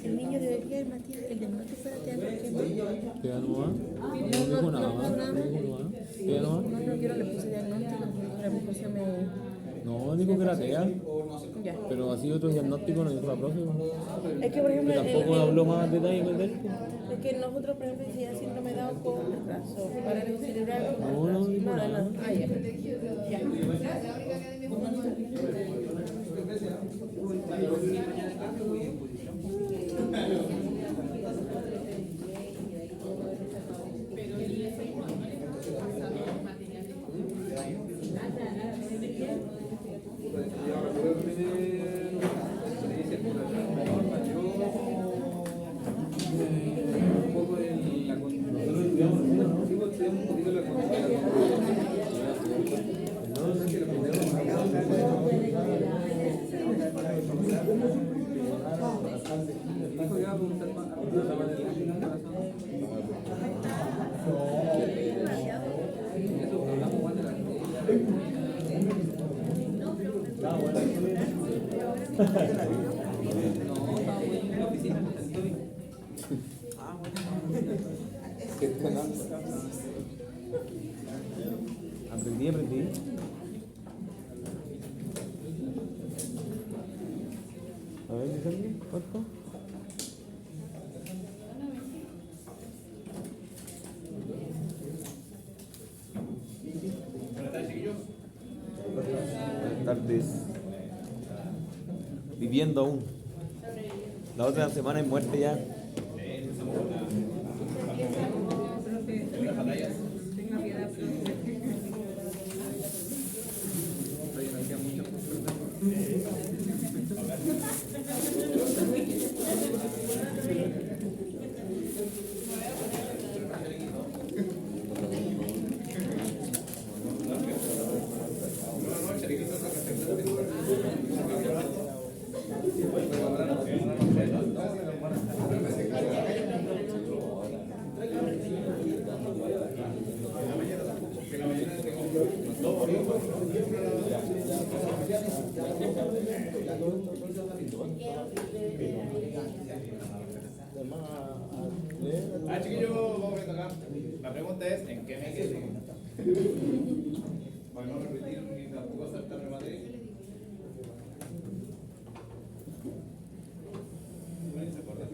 El niño de hoy día, el Matías, el diagnóstico de ¿Qué nomás? No dijo nada. ¿Qué nomás? No, yo no le puse diagnóstico, la puse No, dijo que era TEA. Ya. Pero así otro diagnóstico no dijo la profe. Es que, por ejemplo, Tampoco habló más detalle con él. es que nosotros, por ejemplo, decía síndrome de Down con retraso, parálisis cerebral. No dijo Nada. nada. Ah, ya. Aprendí. A ver, ¿qué ¿cuánto? Buenas tardes. Viviendo aún. La otra semana es muerte ya. Chiquillo, vamos a acá. La pregunta es: ¿en qué me quedé? Para no repetir ni tampoco saltarme materia. ¿Quién se acuerda?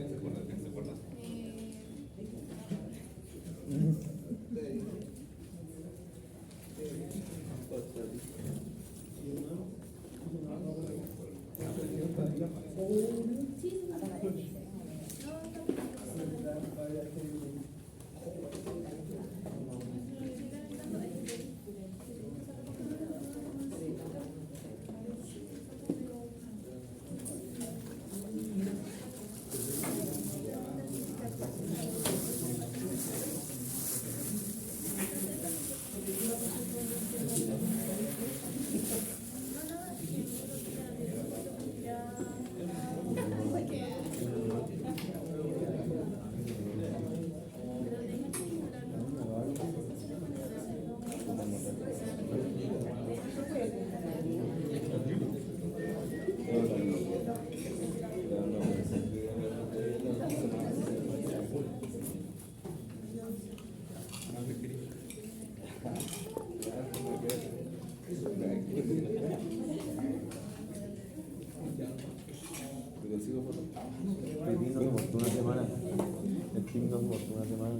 El team nos costó una semana.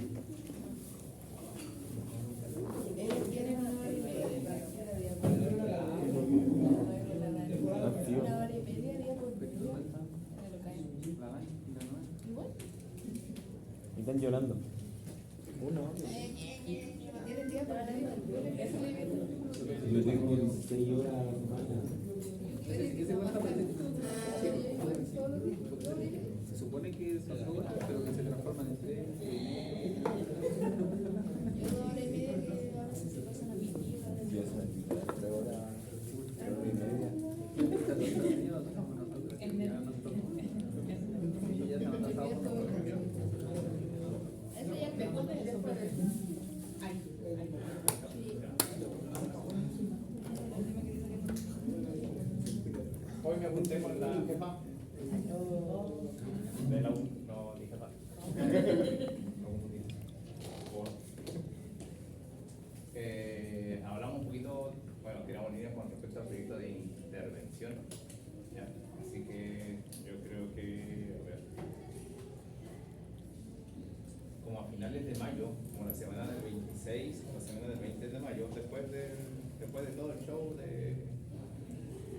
Están llorando. Yo tengo 6 horas a la semana. Se supone que son horas, pero que se transforman en 3. me junté con la jefa de la U, no, ni jefa. No confundí. Bueno. Hablamos un poquito, bueno, tiramos líneas con respecto al proyecto de intervención. ¿Ya? Así que yo creo que, a ver, como a finales de mayo, como la semana del 26, la semana del 20 de mayo, después de todo el show de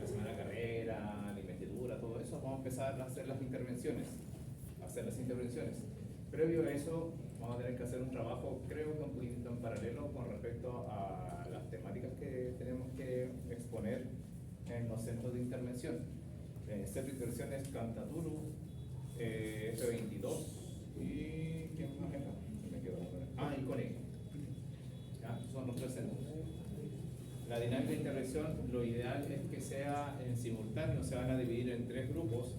la semana de carrera, la investidura, todo eso, vamos a empezar a hacer las intervenciones. Previo a eso, vamos a tener que hacer un trabajo, creo que un poquito en paralelo con respecto a las temáticas que tenemos que exponer en los centros de intervención. Centro de intervención es Cantaturu, F22 y ¿quién más era? Me quedo. Y Cone. ¿Ya? Son los tres centros. La dinámica de intervención, lo ideal es que sea en simultáneo, se van a dividir en 3 grupos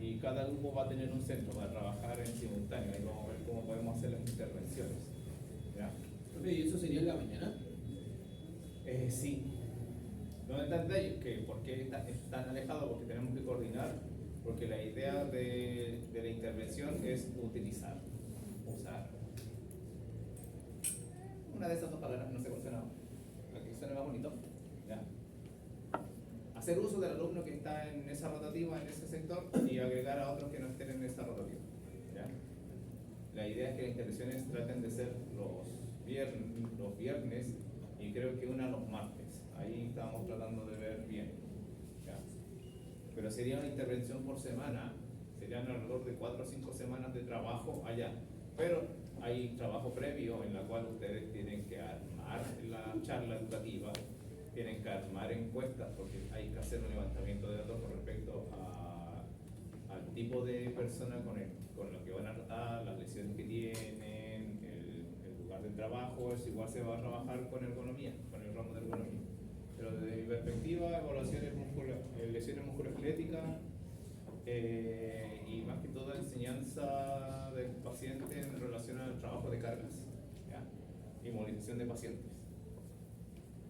y cada grupo va a tener un centro para trabajar en simultáneo. Ahí vamos a ver cómo podemos hacer las intervenciones. ¿Ya? ¿Y eso sería en la mañana? Sí. ¿Dónde está el detalle? Que ¿por qué es tan alejado? Porque tenemos que coordinar, porque la idea de la intervención es usar. Una de esas dos palabras, no sé cuál suena. La que suena más bonito. ¿Ya? Hacer uso del alumno que está en esa rotativa, en ese sector, y agregar a otros que no estén en esa rotativa. ¿Ya? La idea es que las intervenciones traten de ser los viernes y creo que una los martes. Ahí estamos tratando de ver bien. ¿Ya? Pero sería una intervención por semana, serían alrededor de 4 o 5 semanas de trabajo allá. Pero hay trabajo previo en la cual ustedes tienen que armar la charla educativa, tienen que armar encuestas porque hay que hacer un levantamiento de datos con respecto al tipo de persona con lo que van a tratar, las lesiones que tienen, el lugar de trabajo. Es igual, se va a trabajar con ergonomía, con el ramo de ergonomía. Pero desde mi perspectiva, evaluaciones lesiones musculoesqueléticas y más que todo enseñanza del paciente en relación al trabajo de cargas, ¿ya? Y movilización de pacientes.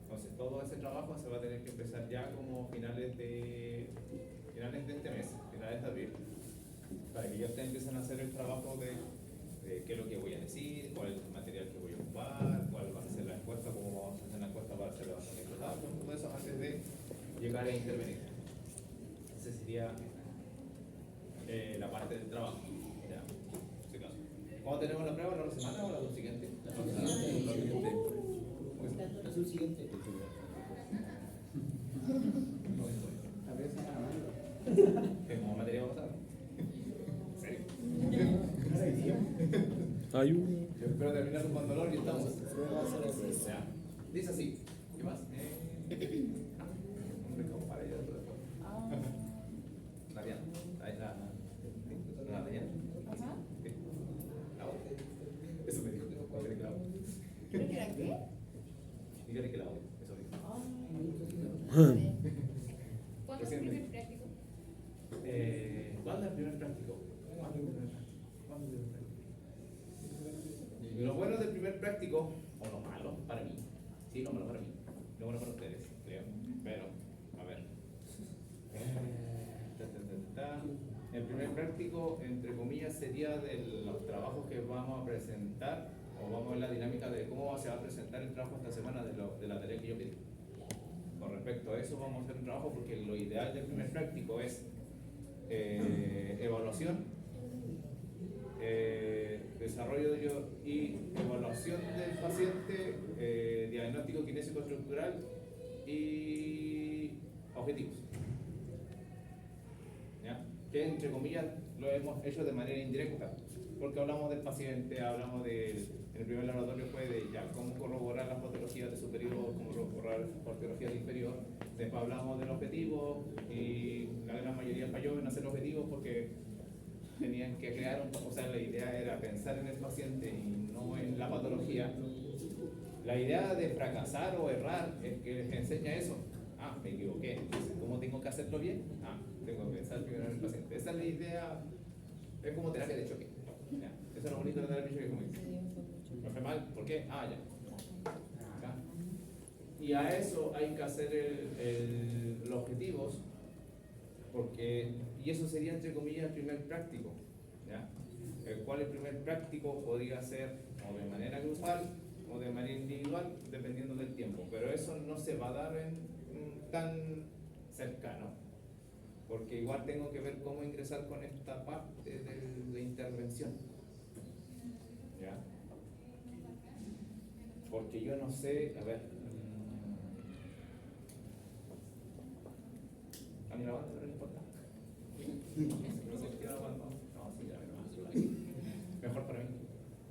Entonces todo ese trabajo se va a tener que empezar ya como finales de este mes, finales de abril, para que ya ustedes empiecen a hacer el trabajo de qué es lo que voy a decir, cuál es el material que voy a ocupar, cuál va a ser la encuesta, cómo vamos a hacer la encuesta para hacer levantamiento de datos, todo eso antes de llegar a intervenir. Esa sería la parte del trabajo. Ya, en caso. ¿Cuándo tenemos la prueba? ¿La otra semana o la siguiente? La siguiente. Es el siguiente. ¿Tenemos materia pasada? ¿En serio? Hay uno. Yo espero terminar con dolor y estamos. Ya. Dice así. ¿Qué más? Un rico para ella después. Mariana. Ahí la Mariana. Sí. La otra. Eso me dijo. ¿Quiere que la otra? ¿Creo que era qué? Dígale que la otra. Eso dijo. ¿Cuándo es el primer práctico? ¿Cuándo es el primer práctico? Lo bueno del primer práctico, o lo malo para mí, sí, lo malo para mí, lo bueno para ustedes, creo, pero, a ver. El primer práctico, entre comillas, sería de los trabajos que vamos a presentar, o vamos a ver la dinámica de cómo se va a presentar el trabajo esta semana de la tarea que yo pedí. Con respecto a eso vamos a hacer un trabajo porque lo ideal del primer práctico es evaluación, desarrollo y evaluación del paciente, diagnóstico kinésico estructural y objetivos. ¿Ya? Que entre comillas lo hemos hecho de manera indirecta, porque hablamos del paciente, hablamos el primer laboratorio fue de ya cómo corroborar las patologías de superior, cómo corroborar las patologías de inferior. Después hablamos del objetivo y la gran mayoría falló en hacer objetivos porque tenían que crear o sea, la idea era pensar en el paciente y no en la patología. La idea de fracasar o errar es que les enseña eso. Me equivoqué. Entonces, ¿cómo tengo que hacerlo bien? Tengo que pensar primero en el paciente. Esa es la idea, es como terapia de choque. ¿Ya? Eso es lo bonito de la terapia de choque, como dice. ¿Me fue mal? ¿Por qué? Ya. Y a eso hay que hacer los objetivos Porque, y eso sería entre comillas el primer práctico, ¿ya? El cual el primer práctico podría ser o de manera grupal o de manera individual, dependiendo del tiempo, pero eso no se va a dar tan cercano, porque igual tengo que ver cómo ingresar con esta parte de intervención, ¿ya? Porque yo no sé, a ver, a mí la banda no le importa. No sé, quiero la banda. No, sí, ya, mejor para mí.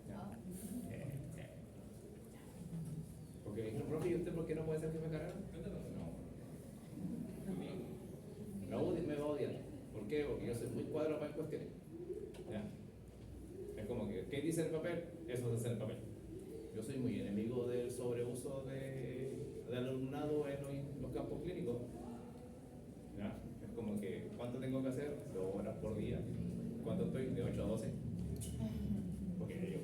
Ya. Porque me dijeron, profe, ¿y usted por qué no puede ser que me cargaran? No. La UDI me va a odiar. ¿Por qué? Porque yo soy muy cuadrado para cuestiones. ¿Ya? Es como que, ¿qué dice el papel? Eso dice el papel. Yo soy muy enemigo del sobreuso del alumnado en los campos clínicos. ¿Ya? Es como que, ¿cuánto tengo que hacer? 2 horas por día. ¿Cuánto estoy? De 8 a 12. Porque yo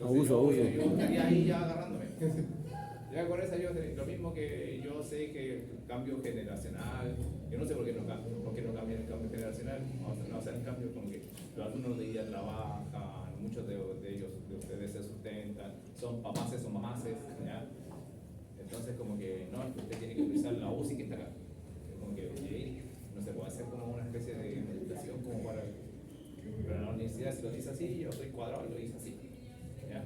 Abuso. Yo estaría ahí ya agarrándome. Ya con esa yo lo mismo que yo sé que el cambio generacional, yo no sé por qué no cambia el cambio generacional, no hacer el cambio como que los alumnos de día trabajan, muchos de ellos, de ustedes se sustentan, son papaces o mamaces, ¿ya? Entonces como que no, usted tiene que utilizar la UCI que está acá. Como que no se puede hacer como una especie de meditación como para... Pero en la universidad si lo dice así, yo soy cuadrado y lo dice así. ¿Ya?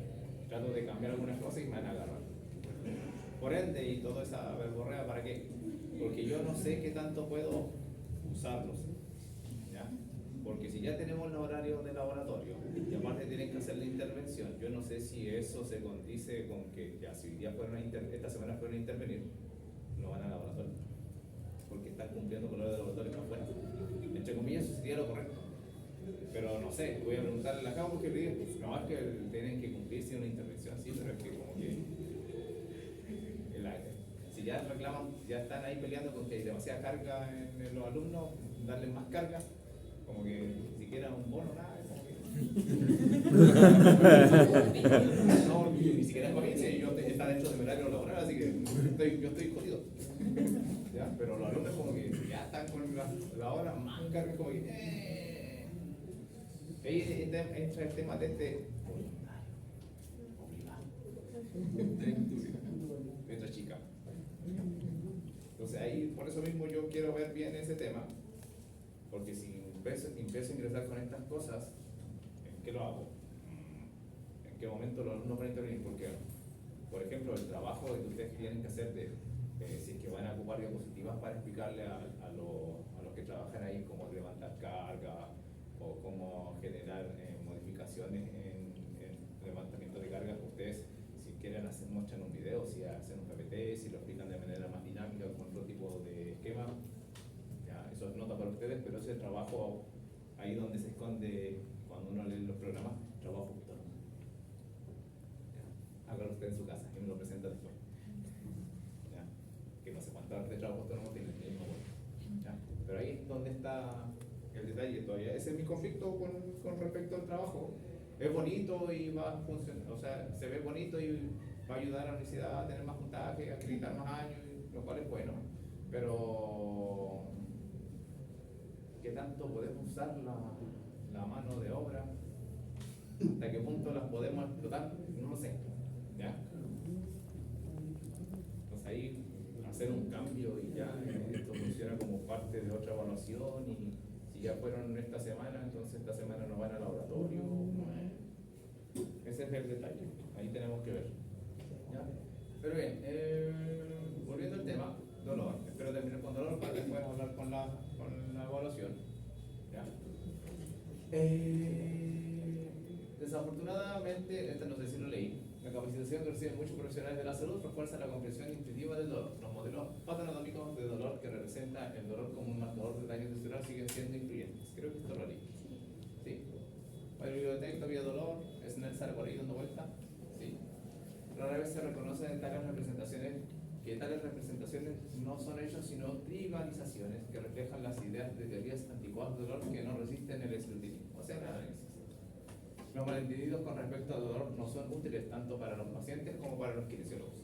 Trato de cambiar algunas cosas y me van a agarrar. Por ende, y toda esa verborrea, ¿para qué? Porque yo no sé qué tanto puedo usarlos. ¿Ya? Porque si ya tenemos los horarios de laboratorio y aparte tienen que hacer la intervención, yo no sé si eso se condice con que ya si hoy día esta semana fueron a intervenir, no van al laboratorio. Porque están cumpliendo con lo de laboratorio para afuera. Entre comillas, eso sería lo correcto. Pero no sé, voy a preguntarle a la cabo porque le digo, pues no es que tienen que cumplirse una intervención, sí, pero es que como que si ya reclaman, ya están ahí peleando con que hay demasiada carga en los alumnos, darles más carga, como que ni siquiera un bono, nada, es como que no, ni siquiera es para mí, si yo está dentro de mi horario laboral, así que yo estoy jodido. ¿Ya? Pero los alumnos como que ya están con la hora más carga, como que ahí entra el tema de este voluntario, obligado, letra chica. Entonces ahí, por eso mismo yo quiero ver bien ese tema, porque si empiezo a ingresar con estas cosas, ¿en qué lo hago? ¿En qué momento los alumnos van a intervenir? Porque, por ejemplo, el trabajo que ustedes tienen que hacer si es que van a ocupar diapositivas para explicarle a los que trabajan ahí cómo levantar carga o cómo generar modificaciones en levantamiento de cargas, ustedes si quieren muestran un video, si hacen un PPT, si lo explican de manera más dinámica con otro tipo de esquema, ya, eso es nota para ustedes, pero ese trabajo ahí donde se esconde cuando uno lee los programas, trabajo poquito. Hágalo usted en su casa y me lo presenta después. Ya, que no sé cuántas horas de trabajo autónomo tiene, ya, pero ahí es donde está el detalle todavía. Ese es mi conflicto con respecto al trabajo. Es bonito y va a funcionar, o sea, se ve bonito y va a ayudar a la universidad a tener más puntaje, a acreditar más años, lo cual es bueno, pero ¿qué tanto podemos usar la mano de obra? ¿Hasta qué punto las podemos explotar? No lo sé, ¿ya? Entonces ahí hacer un cambio y ya esto funciona como parte de otra evaluación y si ya fueron esta semana, entonces esta semana no van al laboratorio. Ese es el detalle, ahí tenemos que ver. ¿Ya? Pero bien, volviendo al tema, dolor. Espero terminar con dolor para después hablar con la evaluación. ¿Ya? Desafortunadamente, no sé si lo leí, la capacitación que reciben muchos profesionales de la salud refuerza la comprensión intuitiva del dolor. Los modelos patanatómicos de dolor que representan el dolor como un marcador de daño cerebral siguen siendo influyentes. Creo que esto lo leí. ¿Sí? Yo detecto, había dolor, es necesario por ahí dando vuelta. ¿Sí? Rara vez se reconoce en tales representaciones que tales representaciones no son hechos sino tribalizaciones que reflejan las ideas de teorías anticuadas de dolor que no resisten el escrutinio, o sea, el análisis. Los malentendidos con respecto al dolor no son útiles tanto para los pacientes como para los kinesiólogos.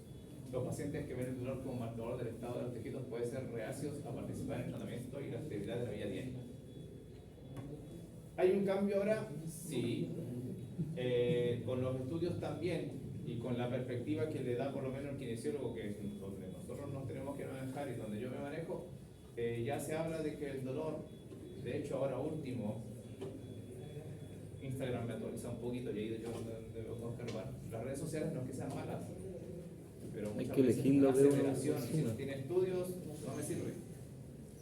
Los pacientes que ven el dolor como marcador del estado de los tejidos pueden ser reacios a participar en el tratamiento y la actividad de la vida diaria. ¿Hay un cambio ahora? Sí. Con los estudios también y con la perspectiva que le da por lo menos el kinesiólogo, que es donde nosotros nos tenemos que manejar y donde yo me manejo, ya se habla de que el dolor, de hecho ahora último, Instagram me actualiza un poquito y ahí yo debo observar. Las redes sociales no es que sean malas, pero muchas que veces elegirlo una de una aceleración, si persona. no tiene estudios, no me sirve.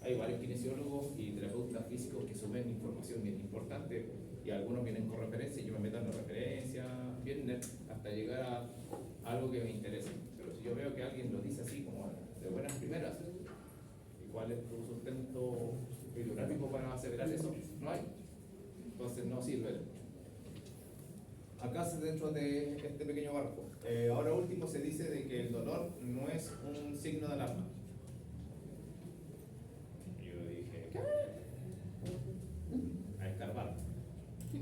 Hay varios kinesiólogos y terapeutas físicos que suben información bien importante y algunos vienen con referencia y yo me meto en la referencia, vienen hasta llegar a algo que me interese. Pero si yo veo que alguien lo dice así como de buenas primeras, ¿y cuál es tu sustento bibliográfico para aseverar eso? No hay. Entonces no sirve. Acá dentro de este pequeño barco, ahora último se dice de que el dolor no es un signo de alarma. Yo dije, ¿qué? A escarbar.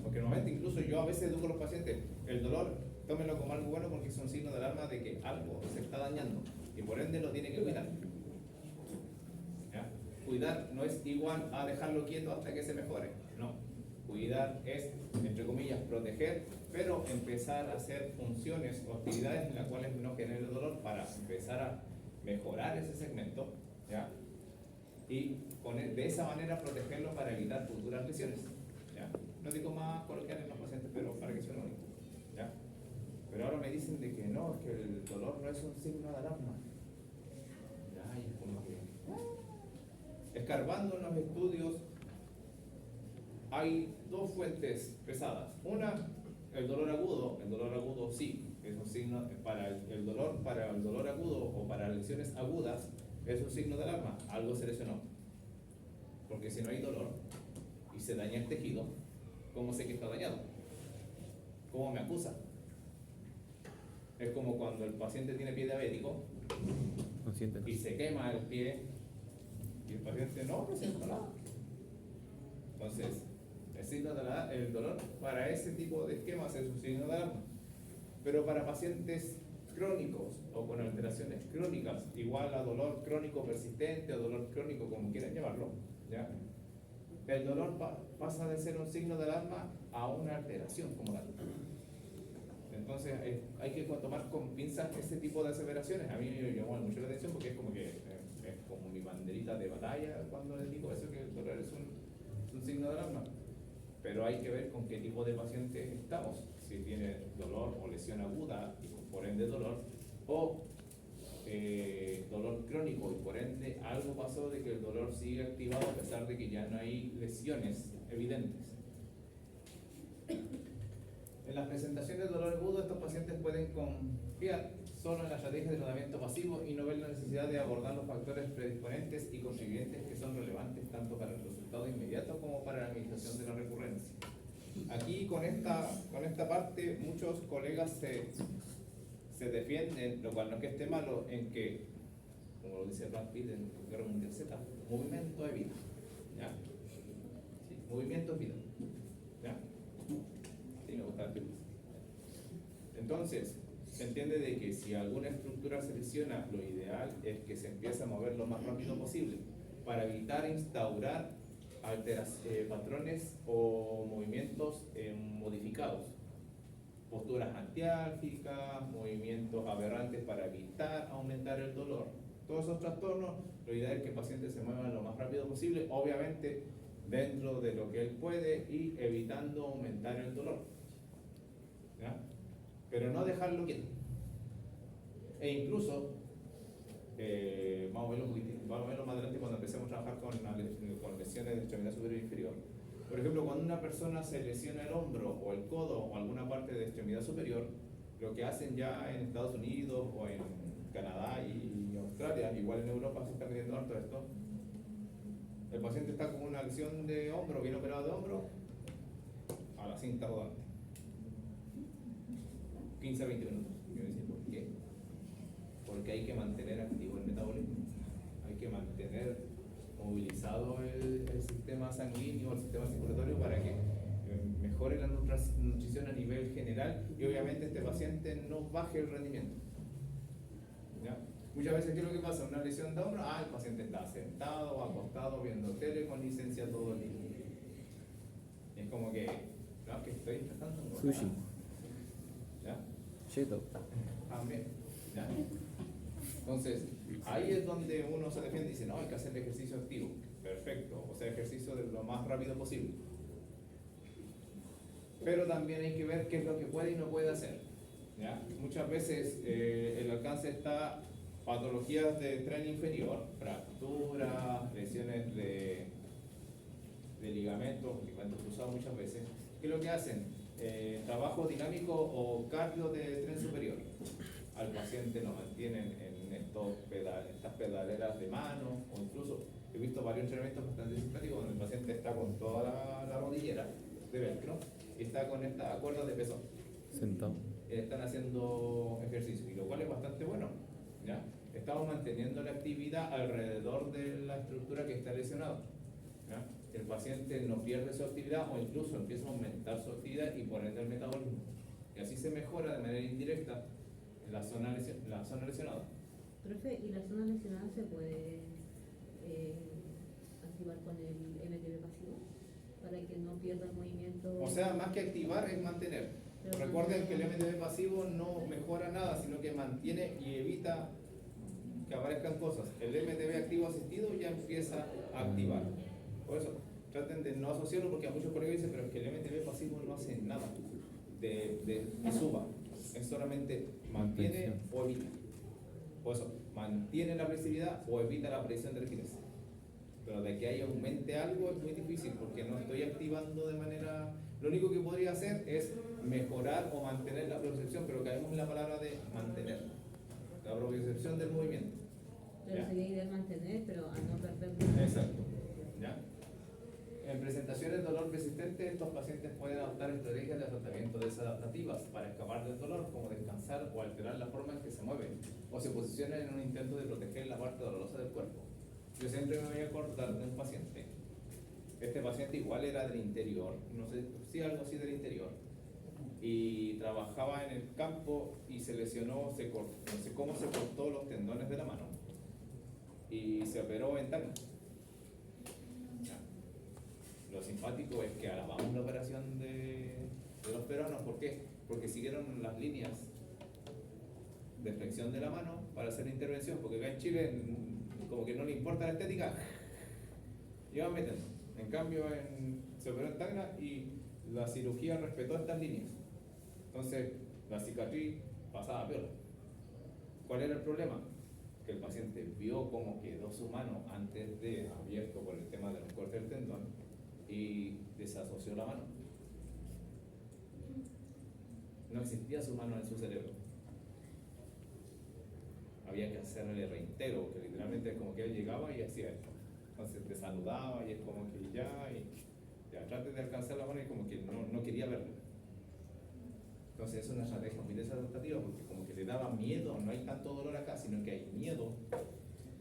Porque normalmente incluso yo a veces educo a los pacientes, el dolor, tómenlo como algo bueno porque es un signo de alarma de que algo se está dañando y por ende lo tiene que cuidar. ¿Ya? Cuidar no es igual a dejarlo quieto hasta que se mejore, no. Cuidar es, entre comillas, proteger, pero empezar a hacer funciones o actividades en las cuales no genere dolor para empezar a mejorar ese segmento, ¿ya? Y de esa manera protegerlo para evitar futuras lesiones, ¿ya? No digo más coloquial en los pacientes, pero para que suene bonito, ¿ya? Pero ahora me dicen de que no, que el dolor no es un signo de alarma. Ya, y es como que... Escarbando en los estudios, hay dos fuentes pesadas. Una, el dolor agudo. El dolor agudo sí, es un signo para el dolor agudo o para lesiones agudas, es un signo de alarma. Algo se lesionó. Porque si no hay dolor y se daña el tejido, ¿cómo sé que está dañado? ¿Cómo me acusa? Es como cuando el paciente tiene pie diabético y se quema el pie y el paciente no siento nada. Entonces, el dolor para ese tipo de esquemas es un signo de alarma. Pero para pacientes crónicos o con alteraciones crónicas, igual a dolor crónico persistente o dolor crónico como quieran llamarlo, ¿ya? El dolor pasa de ser un signo de alarma a una alteración como tal. Entonces hay que tomar con pinzas ese tipo de aseveraciones. A mí me llamó mucho la atención porque es como que es como mi banderita de batalla cuando les digo eso, que el dolor es un signo de alarma. Pero hay que ver con qué tipo de paciente estamos. Si tiene dolor o lesión aguda y por ende dolor, o dolor crónico y por ende algo pasó de que el dolor sigue activado a pesar de que ya no hay lesiones evidentes. En las presentaciones de dolor agudo, estos pacientes pueden confiar solo en la estrategia de tratamiento pasivo y no ver la necesidad de abordar los factores predisponentes y contribuyentes que son relevantes tanto para el resultado inmediato como para la administración de la recurrencia. Aquí con esta parte muchos colegas se defienden, lo cual no es que esté malo, en que, como lo dice Brad Pitt en Guerra Mundial Z, movimiento es vida. ¿Ya? Sí, movimiento es vida. ¿Ya? Sí, me gusta el título. Entonces, se entiende de que si alguna estructura se lesiona, lo ideal es que se empiece a mover lo más rápido posible para evitar instaurar patrones o movimientos modificados, posturas antiálgicas, movimientos aberrantes para evitar aumentar el dolor. Todos esos trastornos, lo ideal es que el paciente se mueva lo más rápido posible, obviamente dentro de lo que él puede y evitando aumentar el dolor. ¿Ya? Pero no dejarlo quieto. E incluso, vamos a verlo más adelante cuando empecemos a trabajar con lesiones de extremidad superior e inferior. Por ejemplo, cuando una persona se lesiona el hombro o el codo o alguna parte de extremidad superior, lo que hacen ya en Estados Unidos o en Canadá y Australia, igual en Europa se está midiendo harto esto, el paciente está con una lesión de hombro, bien operado de hombro, a la cinta rodante. 15 a 20 minutos. Yo decía, ¿por qué? Porque hay que mantener activo el metabolismo, hay que mantener movilizado el sistema sanguíneo, el sistema circulatorio para que mejore la nutrición a nivel general y obviamente este paciente no baje el rendimiento. ¿Ya? Muchas veces, ¿qué es lo que pasa? Una lesión de hombro, el paciente está sentado o acostado viendo tele con licencia todo el día. Y es como que, no, que estoy tratando de engordar. Sushi. ¿Ya? Cheto. También. ¿Ya? Entonces, ahí es donde uno se defiende y dice, no, hay que hacer ejercicio activo. Perfecto, o sea, ejercicio de lo más rápido posible. Pero también hay que ver qué es lo que puede y no puede hacer. ¿Ya? Muchas veces el alcance está patologías de tren inferior, fracturas, lesiones de ligamentos cruzados muchas veces. ¿Qué es lo que hacen? Trabajo dinámico o cardio de tren superior. Al paciente lo mantienen en estas pedaleras de mano, o incluso he visto varios entrenamientos bastante simpáticos donde el paciente está con toda la rodillera de velcro y está con esta cuerda de peso. Sentado. Están haciendo ejercicio, y lo cual es bastante bueno. ¿Ya? Estamos manteniendo la actividad alrededor de la estructura que está lesionado. ¿Ya? El paciente no pierde su actividad o incluso empieza a aumentar su actividad y por ende el metabolismo. Y así se mejora de manera indirecta la zona lesionada. Profe, ¿y la zona lesionada se puede activar con el MTB pasivo para que no pierda el movimiento? O sea, más que activar es mantener. Recuerden que el MTB pasivo no mejora nada, sino que mantiene y evita que aparezcan cosas. El MTB activo asistido ya empieza a activar. Por eso, traten de no asociarlo porque a muchos colegas dicen, pero es que el MTB pasivo no hace nada de suba. Es solamente mantiene o evita. Por eso, mantiene la flexibilidad o evita la presión de rigidez. Pero de que ahí aumente algo es muy difícil porque no estoy activando de manera... Lo único que podría hacer es mejorar o mantener la propiocepción, pero caemos en la palabra de mantener. La propiocepción del movimiento. Pero ¿Ya? sería ideal mantener, pero a no perder. Exacto. ¿Ya? En presentaciones de dolor persistente, estos pacientes pueden adoptar estrategias de tratamiento desadaptativas para escapar del dolor, como descansar o alterar la forma en que se mueven, o se posicionan en un intento de proteger la parte dolorosa del cuerpo. Yo siempre me voy a acordar de un paciente. Este paciente igual era del interior, no sé si algo así del interior, y trabajaba en el campo y se lesionó, no sé cómo se cortó los tendones de la mano y se operó en Tacna. Lo simpático es que alabamos la operación de los peruanos. ¿Por qué? Porque siguieron las líneas de flexión de la mano para hacer la intervención, porque acá en Chile como que no le importa la estética y van metiendo. En cambio se operó en Tacna y la cirugía respetó estas líneas, entonces la cicatriz pasaba peor. ¿Cuál era el problema? Que el paciente vio cómo quedó su mano antes de abierto por el tema del corte del tendón y desasoció la mano. No existía su mano en su cerebro. Había que hacerle reintegro, que literalmente es como que él llegaba y hacía esto. Entonces te saludaba y es como que ya trate de alcanzar la mano y como que no quería verlo. Entonces es una estrategia muy desadaptativa porque como que le daba miedo, no hay tanto dolor acá, sino que hay miedo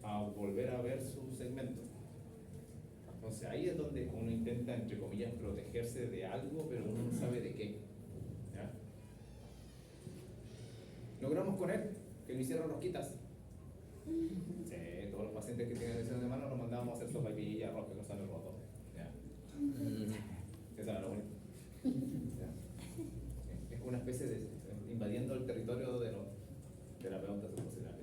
a volver a ver su segmento. Entonces ahí es donde uno intenta, entre comillas, protegerse de algo, pero uno no sabe de qué. ¿Ya? Logramos con él que lo hicieron rosquitas. Sí, todos los pacientes que tienen lesiones de mano los mandábamos a hacer sopaipilla, rosca, que son el roto. ¿Ya? Eso era lo bonito. ¿Ya? Es una especie de invadiendo el territorio de los terapeutas ocupacionales.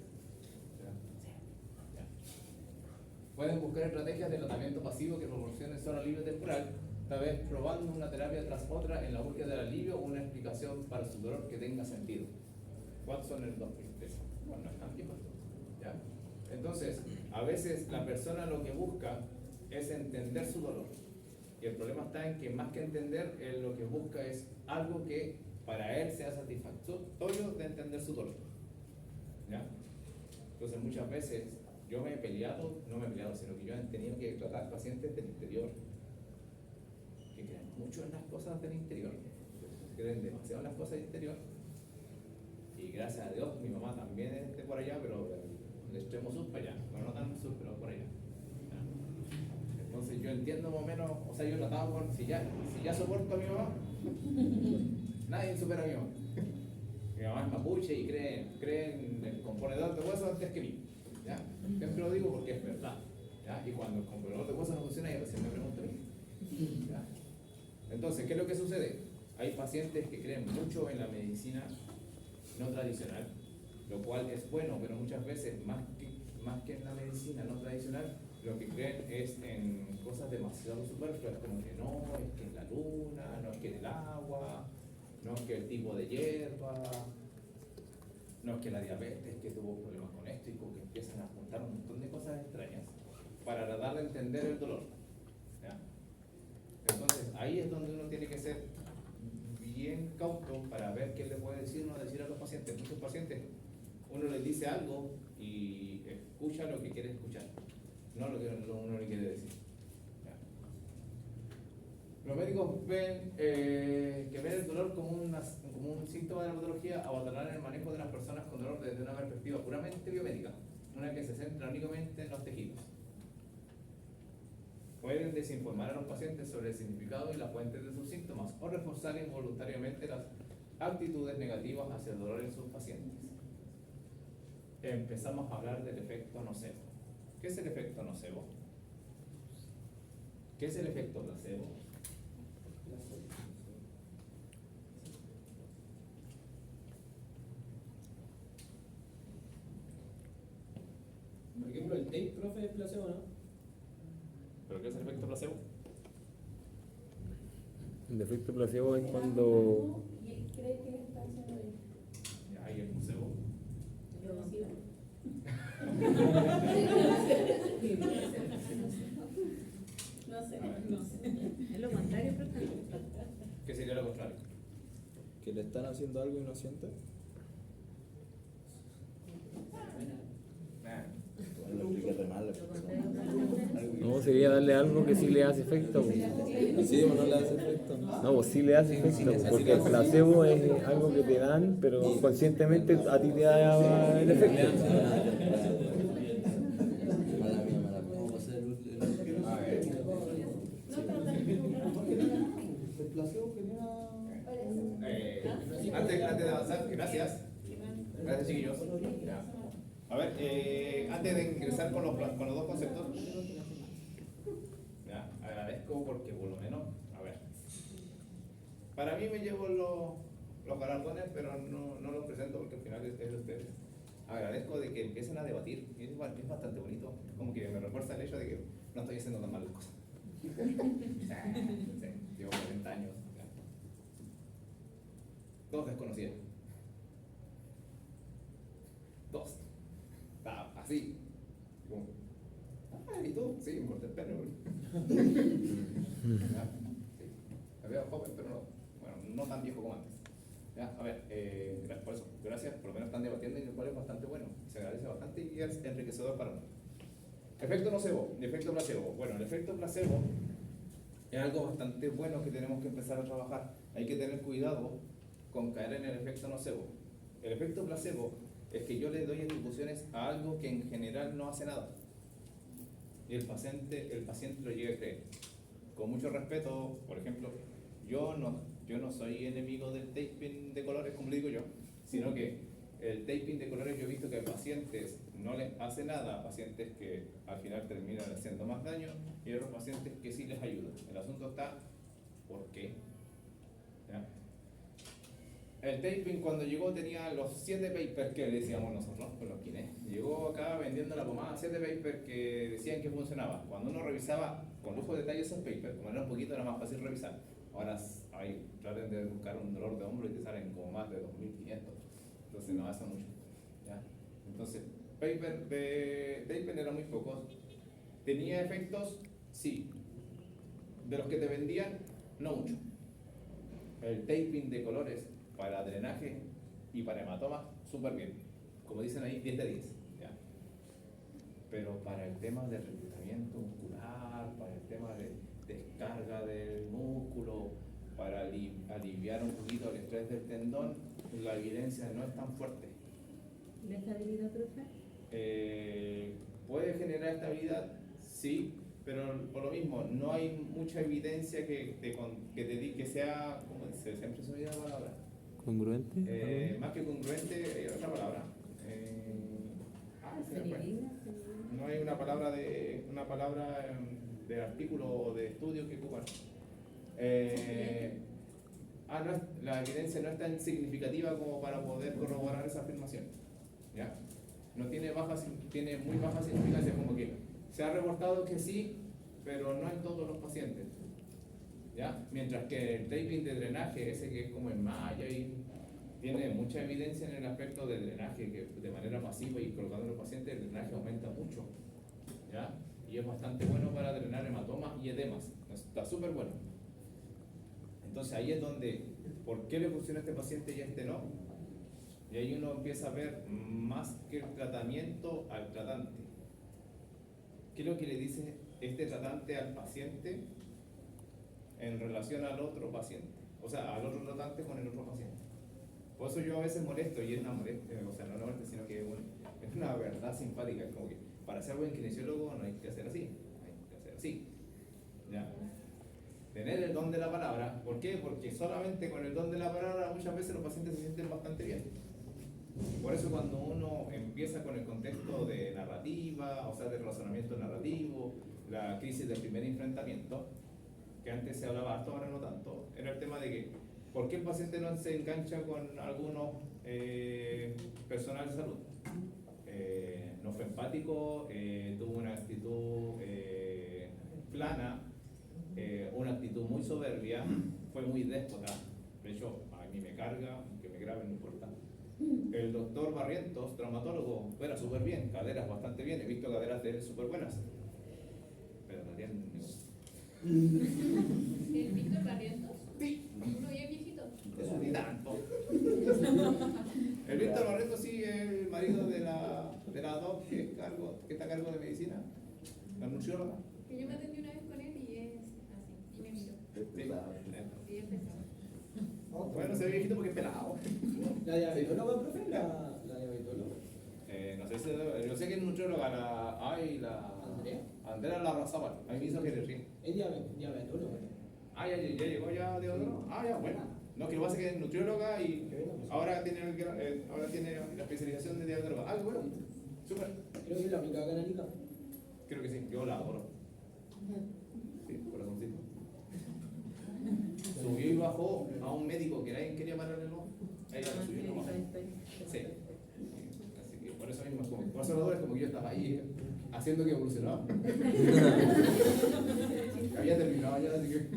Pueden buscar estrategias de tratamiento pasivo que proporcionen solo alivio temporal, tal vez probando una terapia tras otra en la búsqueda del alivio o una explicación para su dolor que tenga sentido. Watson en el 2013. Bueno, no es tan viejo. ¿Ya? Entonces, a veces la persona lo que busca es entender su dolor. Y el problema está en que más que entender, él lo que busca es algo que para él sea satisfactorio de entender su dolor. ¿Ya? Entonces muchas veces yo me he peleado, sino que yo he tenido que tratar pacientes del interior que creen mucho en las cosas del interior, creen demasiado en las cosas del interior. Y gracias a Dios mi mamá también es de por allá, pero del extremo sur para allá, bueno, no tan sur, pero por allá. ¿Ya? Entonces yo entiendo más o menos, o sea, yo trataba con, si ya soporto a mi mamá, nadie supera a mi mamá. Mi mamá es más mapuche y creen el componedor de hueso antes que mí. ¿Ya? Siempre lo digo porque es verdad. ¿Ya? Y cuando el componedor de hueso no funciona, ya recién me pregunto a mí. ¿Ya? Entonces, ¿qué es lo que sucede? Hay pacientes que creen mucho en la medicina no tradicional, lo cual es bueno, pero muchas veces, más que en la medicina no tradicional, lo que creen es en cosas demasiado superfluas, como que no, es que es la luna, no es que es el agua, no es que el tipo de hierba, no es que la diabetes, que tuvo problemas con esto, y como que empiezan a juntar un montón de cosas extrañas para tratar de entender el dolor. ¿Ya? Entonces, ahí es donde uno tiene que ser bien cauto para ver qué le puede decir o no decir a los pacientes. Muchos pacientes, uno les dice algo y escucha lo que quiere escuchar, no lo que uno le quiere decir. ¿Ya? Los médicos ven que ven el dolor como un síntoma de la patología, abandonar el manejo de las personas con dolor desde una perspectiva puramente biomédica, una que se centra únicamente en los tejidos. Pueden desinformar a los pacientes sobre el significado y las fuentes de sus síntomas o reforzar involuntariamente las actitudes negativas hacia el dolor en sus pacientes. Empezamos a hablar del efecto nocebo. ¿Qué es el efecto nocebo? ¿Qué es el efecto placebo? Por ejemplo, el tape, profe, es placebo, ¿no? ¿Pero qué es el efecto placebo? El efecto placebo es cuando... ¿Y cree que le está haciendo bien? Ya, ahí el nocebo. No sé. Es lo contrario, profe. ¿Qué sería lo contrario? Que le están haciendo algo y no siente. Nah. Lo expliqué re mal. Lo contrario, profe. No, sería darle algo que sí le hace efecto. Po. Sí, o no le hace efecto. No, pues sí le hace efecto, porque el placebo es algo que te dan, pero conscientemente a ti te da el efecto. Mala mía, mala mía. ¿Cómo va a ser el A ver. El placebo genera. Antes de avanzar, gracias. Gracias, chiquillos. Ya. A ver, antes de ingresar con los dos conceptos, ya, agradezco porque por lo menos, a ver, para mí me llevo los galardones, pero no los presento porque al final es de ustedes. Agradezco de que empiecen a debatir, y es bastante bonito, como que me refuerza el hecho de que no estoy haciendo tan mal las cosas. Sí, llevo 40 años. Ya. Dos desconocidos. Dos. Estaba así. Como, ¿y tú? Sí, me corté el pelo. Ya, sí. Me veo joven, pero no tan viejo como antes. Ya, a ver, gracias por eso. Gracias, por lo menos están debatiendo y el cual es bastante bueno. Se agradece bastante y es enriquecedor para nosotros. Efecto nocebo y efecto placebo. Bueno, el efecto placebo es algo bastante bueno que tenemos que empezar a trabajar. Hay que tener cuidado con caer en el efecto nocebo. El efecto placebo es que yo le doy atribuciones a algo que en general no hace nada. Y el paciente lo llega a creer. Con mucho respeto, por ejemplo, yo no soy enemigo del taping de colores, como le digo yo, sino que el taping de colores yo he visto que a pacientes no les hace nada, a pacientes que al final terminan haciendo más daño, y a otros pacientes que sí les ayuda. El asunto está, ¿por qué? ¿Ya? El taping cuando llegó tenía los 7 papers que decíamos nosotros, con los kines. Llegó acá vendiendo la pomada 7 papers que decían que funcionaba. Cuando uno revisaba con lujo de detalle esos papers, como era un poquito, era más fácil revisar. Ahora traten de buscar un dolor de hombro y te salen como más de 2500. Entonces no hace mucho. ¿Ya? Entonces, paper de taping eran muy pocos. ¿Tenía efectos? Sí. De los que te vendían, no mucho. El taping de colores para drenaje y para hematomas, súper bien. Como dicen ahí, 10 de 10. ¿Ya? Pero para el tema de reclutamiento muscular, para el tema de descarga del músculo, para aliviar un poquito el estrés del tendón, la evidencia no es tan fuerte. ¿La estabilidad, profe? ¿Puede generar estabilidad? Sí, pero por lo mismo, no hay mucha evidencia que sea, como dice, siempre se me olvida la palabra, ¿Congruente? Más que congruente, hay otra palabra. Se me fue. No hay una palabra de artículo o de estudio que ocupan. La evidencia no es tan significativa como para poder corroborar esa afirmación. ¿Ya? No tiene tiene muy baja significancia, como que se ha reportado que sí, pero no en todos los pacientes. ¿Ya? Mientras que el taping de drenaje, ese que es como en malla, y tiene mucha evidencia en el aspecto del drenaje, que de manera pasiva y colocando en los pacientes el drenaje aumenta mucho. ¿Ya? Y es bastante bueno para drenar hematomas y edemas. Está súper bueno. Entonces ahí es donde, ¿por qué le funciona a este paciente y a este no? Y ahí uno empieza a ver más que el tratamiento al tratante. ¿Qué es lo que le dice este tratante al paciente en relación al otro paciente? O sea, al otro tratante con el otro paciente. Por eso yo a veces molesto, y es una molestia, o sea, no una molestia, sino que es una verdad simpática. Es como que para ser buen kinesiólogo no hay que hacer así, hay que hacer así. ¿Ya? Tener el don de la palabra. ¿Por qué? Porque solamente con el don de la palabra muchas veces los pacientes se sienten bastante bien. Por eso cuando uno empieza con el contexto de narrativa, o sea, de razonamiento narrativo, la crisis del primer enfrentamiento, que antes se hablaba harto, ahora no tanto, era el tema de que ¿por qué el paciente no se engancha con algunos personal de salud? No fue empático, tuvo una actitud plana, una actitud muy soberbia, fue muy déspota. De hecho, a mí me carga, que me graben, no importa. El doctor Barrientos, traumatólogo, era súper bien, caderas bastante bien, he visto caderas de él súper buenas, pero no tienen ¿El Víctor Barrientos? Sí. Uno bien viejito. Eso ni tanto. El Víctor Barrientos sí es el marido de la doc que está a cargo de medicina, la nutrióloga. Que yo me atendí una vez con él y es así, y me miró. Sí, es pesado. Bueno, se ve viejito porque es pelado. ¿La diabetóloga, profe? ¿La diabetóloga? No sé si, yo sé que es nutrióloga, ¿Andrea? Andrea Larrazábal, a mí me hizo que le ríe. Es diabetóloga. Ya llegó ya de otro. Ya, bueno. No, que lo que pasa es que es nutrióloga y ahora tiene la especialización de diabetóloga. Qué bueno. Súper. Creo que la aplicaba canálica. Creo que sí, yo la adoro. Sí, corazoncito. Subió y bajó a un médico que nadie quería pararle el ojo. Ella lo subió y lo bajó. Sí. Así que por eso mismo, por eso lo adoro, es como que yo estaba ahí haciendo que evolucionaba. Había terminado ya, así que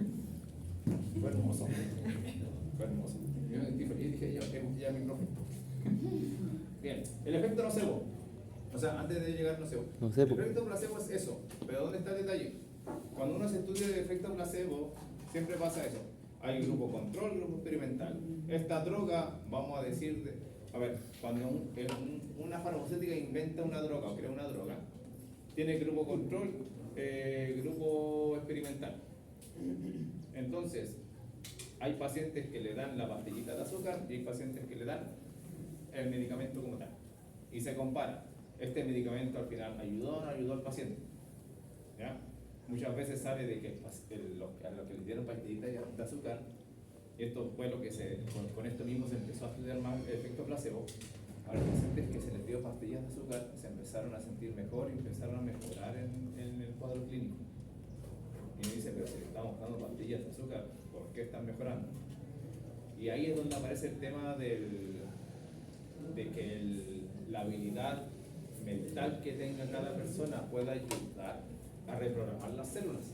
fue hermoso. Fue hermoso. Yo me sentí feliz y dije, ya mi profe. Bien, el efecto nocebo. O sea, antes de llegar nocebo. El efecto placebo es eso, pero ¿dónde está el detalle? Cuando uno se estudia el efecto placebo, siempre pasa eso. Hay grupo control, grupo experimental. Esta droga, vamos a decir, cuando una farmacéutica inventa una droga o crea una droga, tiene grupo control, grupo experimental. Entonces, hay pacientes que le dan la pastillita de azúcar y hay pacientes que le dan el medicamento como tal. Y se compara. Este medicamento al final ayudó o no ayudó al paciente. ¿Ya? Muchas veces sale de que a los que les dieron pastillitas de azúcar, y esto fue lo que con esto mismo se empezó a estudiar más el efecto placebo. A los pacientes que se les dio pastillas de azúcar se empezaron a sentir mejor y empezaron a mejorar en el cuadro clínico. Y me dice, pero si le estamos dando pastillas de azúcar, ¿por qué están mejorando? Y ahí es donde aparece el tema de que la habilidad mental que tenga cada persona pueda ayudar a reprogramar las células.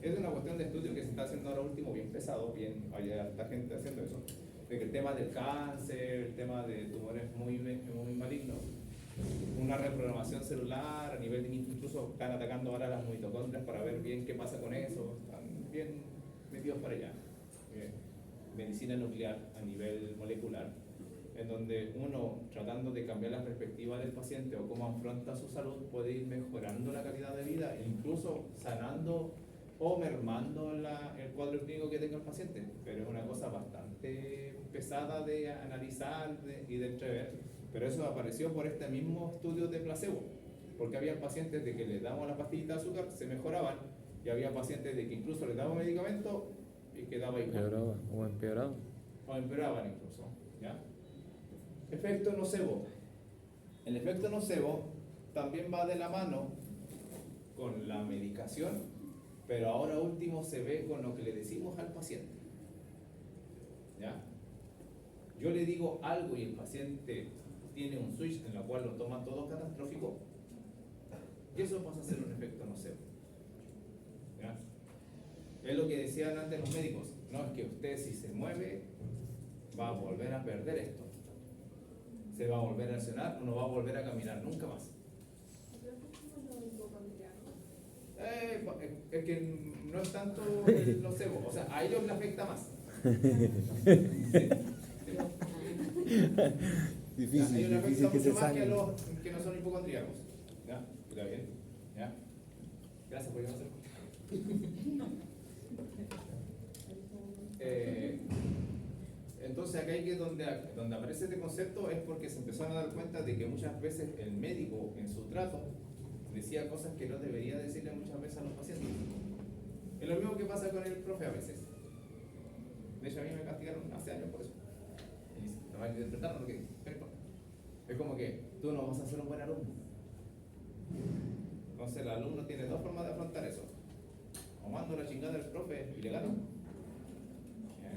Es una cuestión de estudio que se está haciendo ahora último, bien pesado, hay harta gente haciendo eso, de que el tema del cáncer, el tema de tumores muy malignos, una reprogramación celular a nivel de, incluso están atacando ahora las mitocondrias para ver bien qué pasa con eso, están bien metidos para allá. Medicina nuclear a nivel molecular, en donde uno, tratando de cambiar la perspectiva del paciente o cómo afronta su salud, puede ir mejorando la calidad de vida e incluso sanando o mermando el cuadro clínico que tenga el paciente. Pero es una cosa bastante pesada de analizar y de entrever. Pero eso apareció por este mismo estudio de placebo, porque había pacientes de que les damos la pastillita de azúcar, se mejoraban, y había pacientes de que incluso les damos medicamento y quedaba igual. Empeoraba o empeoraba. o empeoraban incluso. ¿Ya? Efecto nocebo. El efecto nocebo también va de la mano con la medicación, pero ahora último se ve con lo que le decimos al paciente. ¿Ya? Yo le digo algo y el paciente tiene un switch en el cual lo toma todo catastrófico, y eso pasa a ser un efecto nocebo. ¿Ya? Es lo que decían antes los médicos, no es que usted si se mueve va a volver a perder esto, se va a volver a lesionar o no va a volver a caminar nunca más. Es que no es tanto el nocebo, o sea, a ellos les afecta más. Difícil, A ellos les difícil afecta que se mucho más que a sane. los que no son hipocondríacos. ¿Ya? ¿Está bien? ¿Ya? Gracias por llevarse. Entonces acá hay que donde aparece este concepto es porque se empezaron a dar cuenta de que muchas veces el médico en su trato decía cosas que no debería decirle muchas veces a los pacientes. Es lo mismo que pasa con el profe a veces. De hecho a mí me castigaron hace años por eso. Y no van a interpretar lo que dice. Es como que tú no vas a ser un buen alumno. Entonces el alumno tiene dos formas de afrontar eso. O mando la chingada del profe y le gano.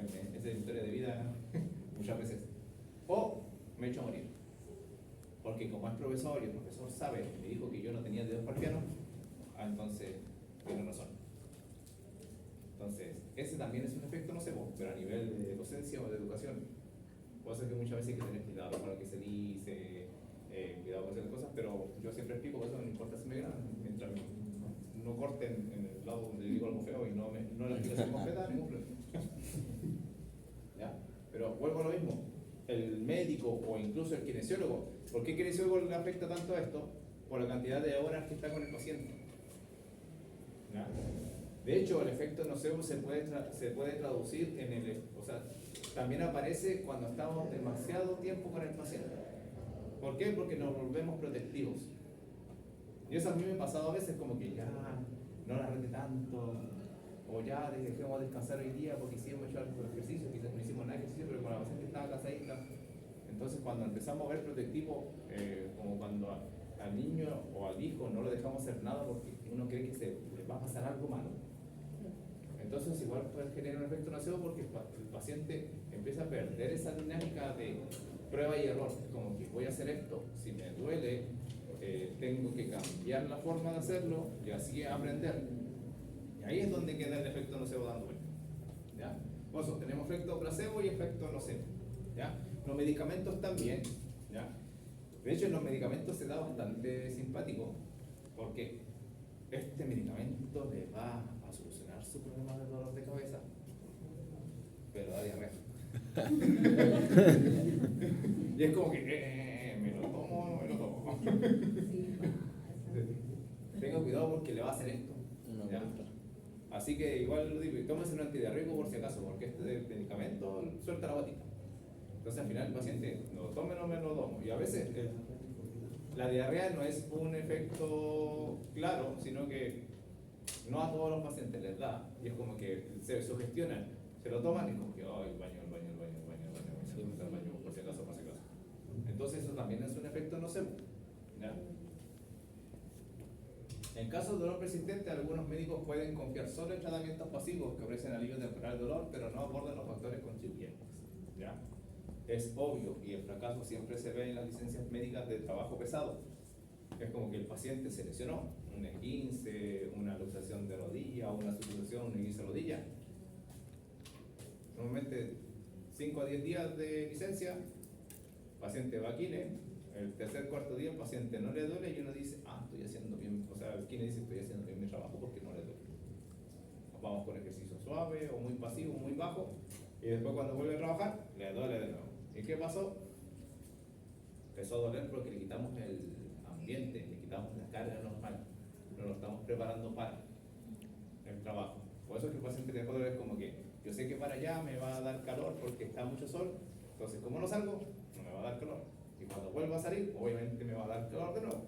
Esa es la historia de vida muchas veces. O me echo a morir. Porque como es profesor y el profesor sabe, me dijo que yo no tenía dedos para el piano, entonces tiene razón. Entonces, ese también es un efecto nocebo, pero a nivel de docencia o de educación. Puede ser que muchas veces hay que tener cuidado con lo que se dice, cuidado con ciertas cosas, pero yo siempre explico que eso no importa si me ganan, mientras no corten en el lado donde digo algo feo y no la explicación completa, ningún problema. ¿Ya? Pero vuelvo a lo mismo, el médico o incluso el kinesiólogo, ¿por qué el kinesiólogo le afecta tanto a esto? Por la cantidad de horas que está con el paciente. ¿Ya? De hecho, el efecto nocebo se puede traducir en el, o sea, también aparece cuando estamos demasiado tiempo con el paciente. ¿Por qué? Porque nos volvemos protectivos. Y eso a mí me ha pasado a veces como que ya no la rete tanto, o ya dejemos descansar hoy día porque hicimos hecho algo de ejercicio, quizás no hicimos nada de ejercicio, pero con la paciente estaba casadita. Entonces cuando empezamos a ver protectivo, como cuando al niño o al hijo no lo dejamos hacer nada porque uno cree que se le va a pasar algo malo. Entonces igual puede generar un efecto nocebo porque el paciente empieza a perder esa dinámica de prueba y error. Es como que voy a hacer esto, si me duele, tengo que cambiar la forma de hacerlo y así aprender. Y ahí es donde queda el efecto nocebo dando vuelta. ¿Ya? Por eso tenemos efecto placebo y efecto nocebo. ¿Ya? Los medicamentos también. ¿Ya? De hecho en los medicamentos se da bastante simpático porque este medicamento le va a solucionar su problema de dolor de cabeza, pero da diarrea. Y es como que me lo tomo o no me lo tomo. Tenga cuidado porque le va a hacer esto. ¿Ya? Así que igual lo digo, tómese un antidiarreico por si acaso, porque este medicamento suelta la gotita. Entonces al final el paciente lo tome o no me lo tomo. Y a veces la diarrea no es un efecto claro, sino que no a todos los pacientes les da. Y es como que se sugestionan, se lo toman y es como que, oh, el baño, por si acaso, por si acaso. Entonces eso también es un efecto nocebo. ¿Ya? En caso de dolor persistente, algunos médicos pueden confiar solo en tratamientos pasivos que ofrecen alivio temporal del dolor, pero no abordan los factores contribuyentes. ¿Ya? Es obvio, y el fracaso siempre se ve en las licencias médicas de trabajo pesado. Es como que el paciente se lesionó, un esguince, una luxación de rodilla, una subluxación, una esguince de rodilla. Normalmente 5 a 10 días de licencia, paciente va a kine, el tercer cuarto día el paciente no le duele y uno dice, estoy haciendo bien, o sea, el kine dice estoy haciendo bien mi trabajo porque no le duele. Vamos con ejercicio suave o muy pasivo, muy bajo, y después cuando vuelve a trabajar, le duele de nuevo. ¿Y qué pasó? Empezó a doler porque le quitamos el ambiente, le quitamos la carga normal, no lo estamos preparando para el trabajo. Por eso es que el paciente de dolor es como que yo sé que para allá me va a dar calor porque está mucho sol, entonces como no salgo, no me va a dar calor. Y cuando vuelva a salir, obviamente me va a dar calor de nuevo.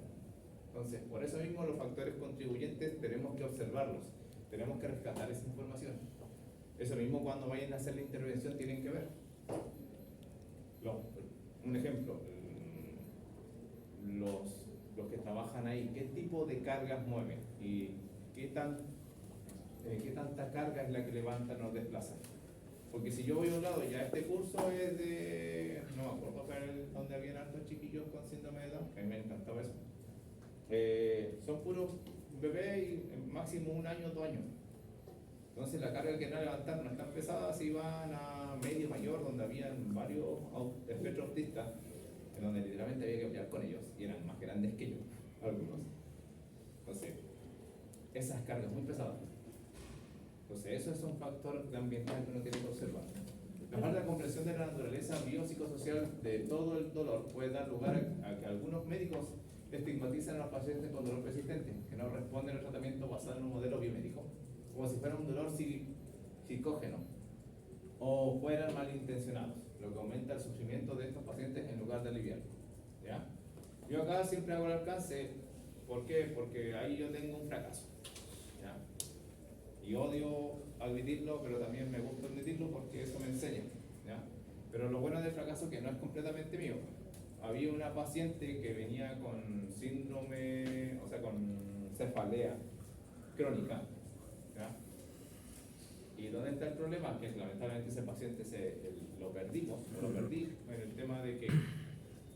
Entonces, por eso mismo los factores contribuyentes tenemos que observarlos, tenemos que rescatar esa información. Eso mismo cuando vayan a hacer la intervención tienen que ver. un ejemplo, los que trabajan ahí, ¿qué tipo de cargas mueven? ¿Y qué tanta carga es la que levantan o desplazan? Porque si yo voy a un lado, ya este curso es de, no me acuerdo, pero donde habían hartos chiquillos con síndrome de Down, que a mí me encantaba eso. Son puros bebés y máximo 1 año, 2 años. Entonces la carga que van a levantar no es tan pesada si van a medio mayor, donde habían varios espectros autistas, en donde literalmente había que pelear con ellos, y eran más grandes que yo, algunos. Entonces, esas cargas muy pesadas. Entonces, eso es un factor ambiental que uno tiene que observar. La falta de comprensión de la naturaleza biopsicosocial de todo el dolor puede dar lugar a que algunos médicos estigmatizan a los pacientes con dolor persistente, que no responden al tratamiento basado en un modelo biomédico, como si fuera un dolor psicógeno, o fueran malintencionados, lo que aumenta el sufrimiento de estos pacientes en lugar de aliviarlo. ¿Ya? Yo acá siempre hago el alcance, ¿por qué? Porque ahí yo tengo un fracaso. ¿Ya? Y odio admitirlo, pero también me gusta admitirlo porque eso me enseña. ¿Ya? Pero lo bueno del fracaso es que no es completamente mío. Había una paciente que venía con síndrome, o sea, con cefalea crónica. ¿Ya? ¿Y dónde está el problema? Que lamentablemente ese paciente lo perdí en el tema de que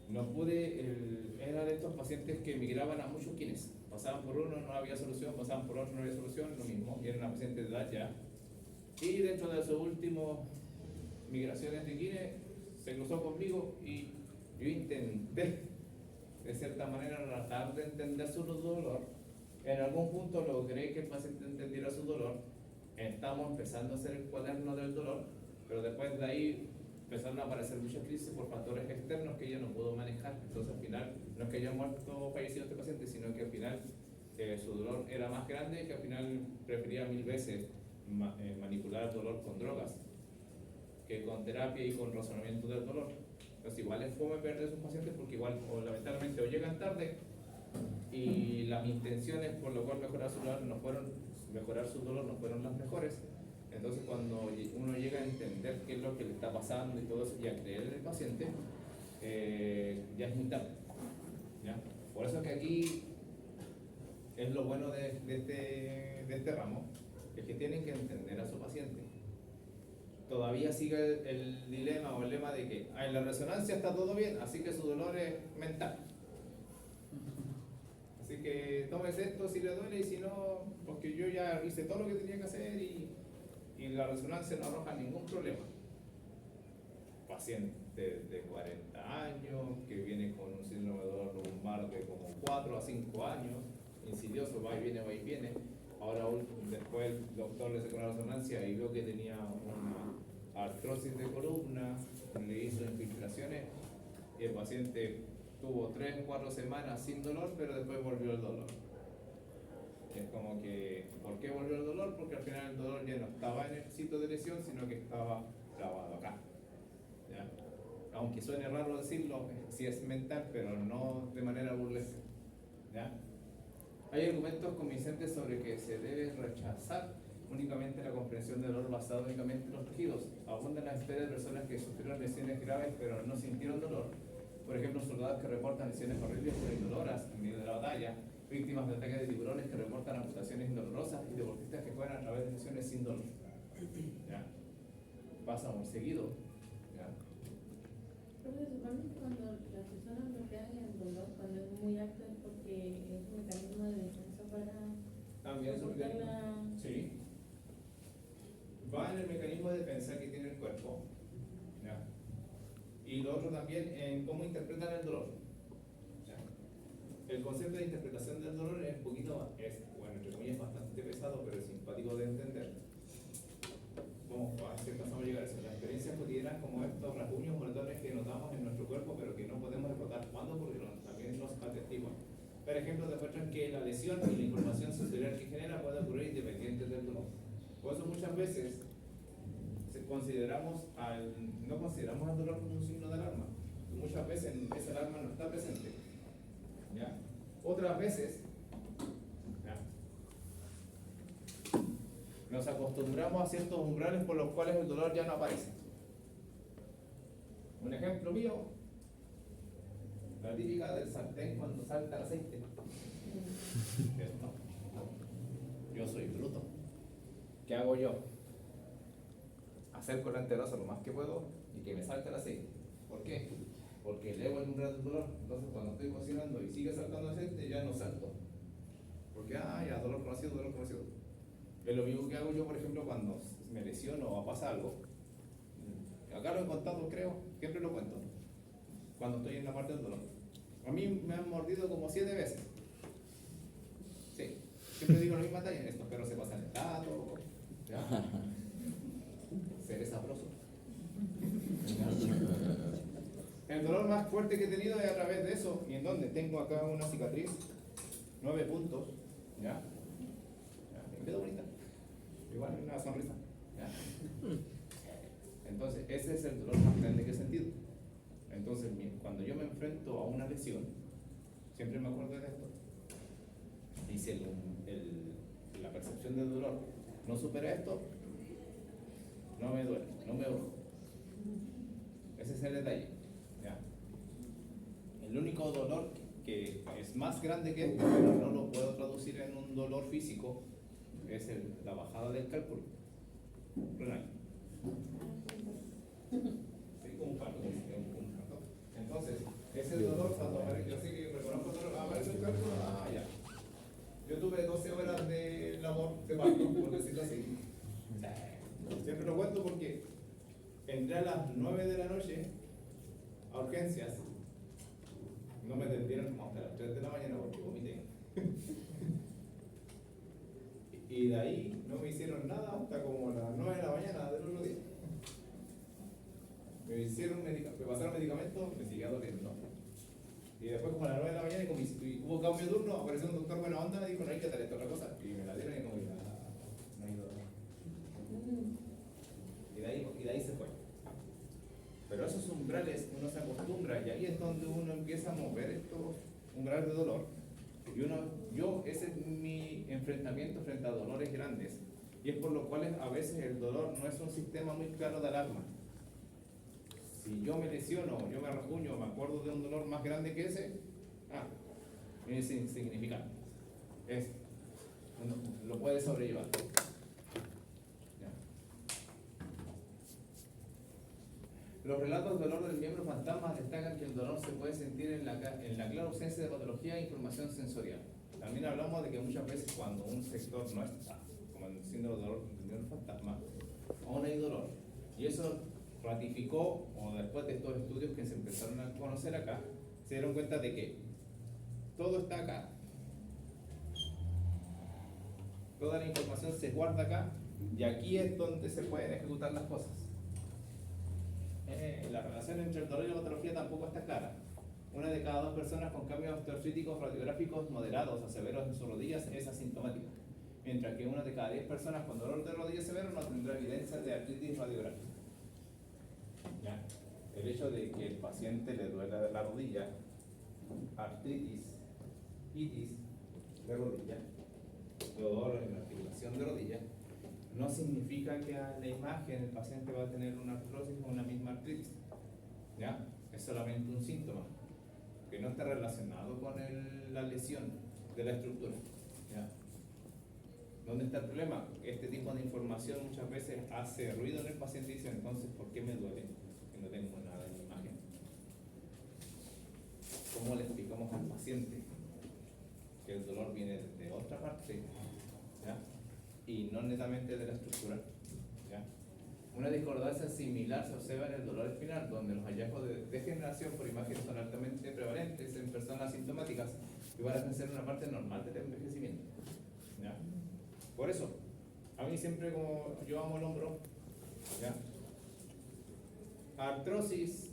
no pude, era de estos pacientes que migraban a muchos kines. Pasaban por uno, no había solución, pasaban por otro, no había solución, lo mismo. Y era una paciente de edad ya. Y dentro de sus últimos migraciones de kines, se cruzó conmigo y yo intenté, de cierta manera, tratar de entender su dolor. En algún punto logré que el paciente entendiera su dolor. Estamos empezando a hacer el cuaderno del dolor, pero después de ahí empezaron a aparecer muchas crisis por factores externos que ella no pudo manejar. Entonces al final, no es que haya muerto o fallecido este paciente, sino que al final su dolor era más grande y que al final prefería 1000 veces manipular el dolor con drogas que con terapia y con razonamiento del dolor. Entonces igual es fome perder a esos pacientes porque igual o lamentablemente o llegan tarde y las intenciones por lo cual mejorar su dolor no fueron las mejores. Entonces cuando uno llega a entender qué es lo que le está pasando y todo eso y a creer en el paciente, ya es muy tarde. ¿Ya? Por eso es que aquí es lo bueno de este ramo, es que tienen que entender a su paciente. Todavía sigue el dilema o el lema de que en la resonancia está todo bien, así que su dolor es mental. Así que tómese esto si le duele y si no, porque yo ya hice todo lo que tenía que hacer y la resonancia no arroja ningún problema. Paciente de 40 años que viene con un síndrome de dolor lumbar de como 4 a 5 años, insidioso, va y viene. Ahora después el doctor le sacó la resonancia y vio que tenía una artrosis de columna, le hizo infiltraciones y el paciente tuvo 3 o 4 semanas sin dolor, pero después volvió el dolor. Es como que, ¿por qué volvió el dolor? Porque al final el dolor ya no estaba en el sitio de lesión, sino que estaba grabado acá. ¿Ya? Aunque suene raro decirlo, sí es mental, pero no de manera burlesca. ¿Ya? Hay argumentos convincentes sobre que se debe rechazar únicamente la comprensión del dolor basado únicamente en los tejidos. Abundan las historias de personas que sufrieron lesiones graves pero no sintieron dolor. Por ejemplo, soldados que reportan lesiones horribles pero indoloras en medio de la batalla, víctimas de ataques de tiburones que reportan amputaciones indolorosas y deportistas que juegan a través de lesiones sin dolor. ¿Ya? Pasa muy seguido. ¿Ya? Profesor, normalmente cuando las personas bloquean el dolor, cuando es muy alto, es porque es un mecanismo de defensa para También es un soportar la... Sí. Va en el mecanismo de defensa que tiene el cuerpo. ¿Ya? Y lo otro también en cómo interpretan el dolor. ¿Ya? El concepto de interpretación del dolor es un poquito, bueno, entre comillas, bastante pesado, pero es simpático de entender. Vamos a llegar a eso. Las experiencias cotidianas como estos rasguños, moretones que notamos en nuestro cuerpo, pero que no podemos recordar cuándo ocurrieron, también nos atestiguan. Por ejemplo, demuestran que la lesión y la información sensorial que genera puede ocurrir independiente del dolor. Por eso muchas veces no consideramos al dolor como un signo de alarma. Muchas veces esa alarma no está presente. ¿Ya? Otras veces, ¿ya?, nos acostumbramos a ciertos umbrales por los cuales el dolor ya no aparece. Un ejemplo mío, la típica del sartén cuando salta el aceite. No, yo soy bruto. ¿Qué hago yo? Acerco la enterosa lo más que puedo y que me salte el aceite. ¿Por qué? Porque elevo el umbral del dolor. Entonces cuando estoy cocinando y sigue saltando aceite, ya no salto. Porque, ya, dolor conocido, dolor conocido. Es lo mismo que hago yo, por ejemplo, cuando me lesiono o pasa algo. Acá lo he contado, creo, siempre lo cuento. Cuando estoy en la parte del dolor. A mí me han mordido como 7 veces. Sí, siempre digo la misma talla. Estos perros se pasan el dato. ¿Ya? Seré sabroso. El dolor más fuerte que he tenido es a través de eso. ¿Y en dónde? Tengo acá una cicatriz, 9 puntos. ¿Ya? Me quedo bonita. Igual una sonrisa. ¿Ya? Entonces, ese es el dolor más grande que he sentido. Entonces, cuando yo me enfrento a una lesión, siempre me acuerdo de esto. Y si la percepción del dolor no supera esto, no me duele, no me urge. Ese es el detalle. ¿Ya? El único dolor que es más grande que este, pero no lo puedo traducir en un dolor físico, es la bajada del cálculo renal. Sí, como un parto. Entonces, ese dolor, cuando aparece, yo sé que reconozco el dolor, aparece el cálculo, ya. Yo tuve 12 horas de labor de parto, por decirlo así. Siempre lo cuento porque entré a las 9 de la noche a urgencias. No me atendieron como hasta las 3 de la mañana porque vomité. Y de ahí no me hicieron nada hasta como las 9 de la mañana del otro día. Me pasaron medicamentos, me seguía doliendo. Y después como a las 9 de la mañana y hubo cambio de turno, apareció un doctor buena onda y dijo, no hay que hacer esta otra cosa. Y me la dieron y como no hay dolor. Y de ahí se fue. Pero esos umbrales uno se acostumbra y ahí es donde uno empieza a mover estos umbrales de dolor. Y ese es mi enfrentamiento frente a dolores grandes. Y es por lo cual a veces el dolor no es un sistema muy claro de alarma. Si yo me lesiono, yo me rasguño, me acuerdo de un dolor más grande que ese, es insignificante. Lo puede sobrellevar. Los relatos de dolor del miembro fantasma destacan que el dolor se puede sentir en la clara ausencia de patología e información sensorial. También hablamos de que muchas veces cuando un sector no está, como el síndrome de dolor del miembro fantasma, aún hay dolor. Y eso ratificó, o después de estos estudios que se empezaron a conocer acá, se dieron cuenta de que todo está acá. Toda la información se guarda acá y aquí es donde se pueden ejecutar las cosas. La relación entre el dolor y la patología tampoco está clara. Una de cada 2 personas con cambios osteoartríticos radiográficos moderados a severos en sus rodillas es asintomática, mientras que una de cada 10 personas con dolor de rodilla severo no tendrá evidencia de artritis radiográfica. ¿Ya? El hecho de que el paciente le duela la rodilla, artritis, itis de rodilla, dolor en la articulación de rodilla, no significa que a la imagen el paciente va a tener una artrosis o una misma artritis. ¿Ya? Es solamente un síntoma que no está relacionado con la lesión de la estructura. ¿Ya? ¿Dónde está el problema? Este tipo de información muchas veces hace ruido en el paciente y dice, entonces, ¿por qué me duele? Que no tengo nada en la imagen. ¿Cómo le explicamos al paciente que el dolor viene de otra parte? ¿Ya? Y no netamente de la estructura. ¿Ya? Una discordancia similar se observa en el dolor espinal, donde los hallazgos de degeneración por imagen son altamente prevalentes en personas asintomáticas y van a ser una parte normal del envejecimiento. ¿Ya? Por eso, a mí siempre como yo amo el hombro, ¿ya? Artrosis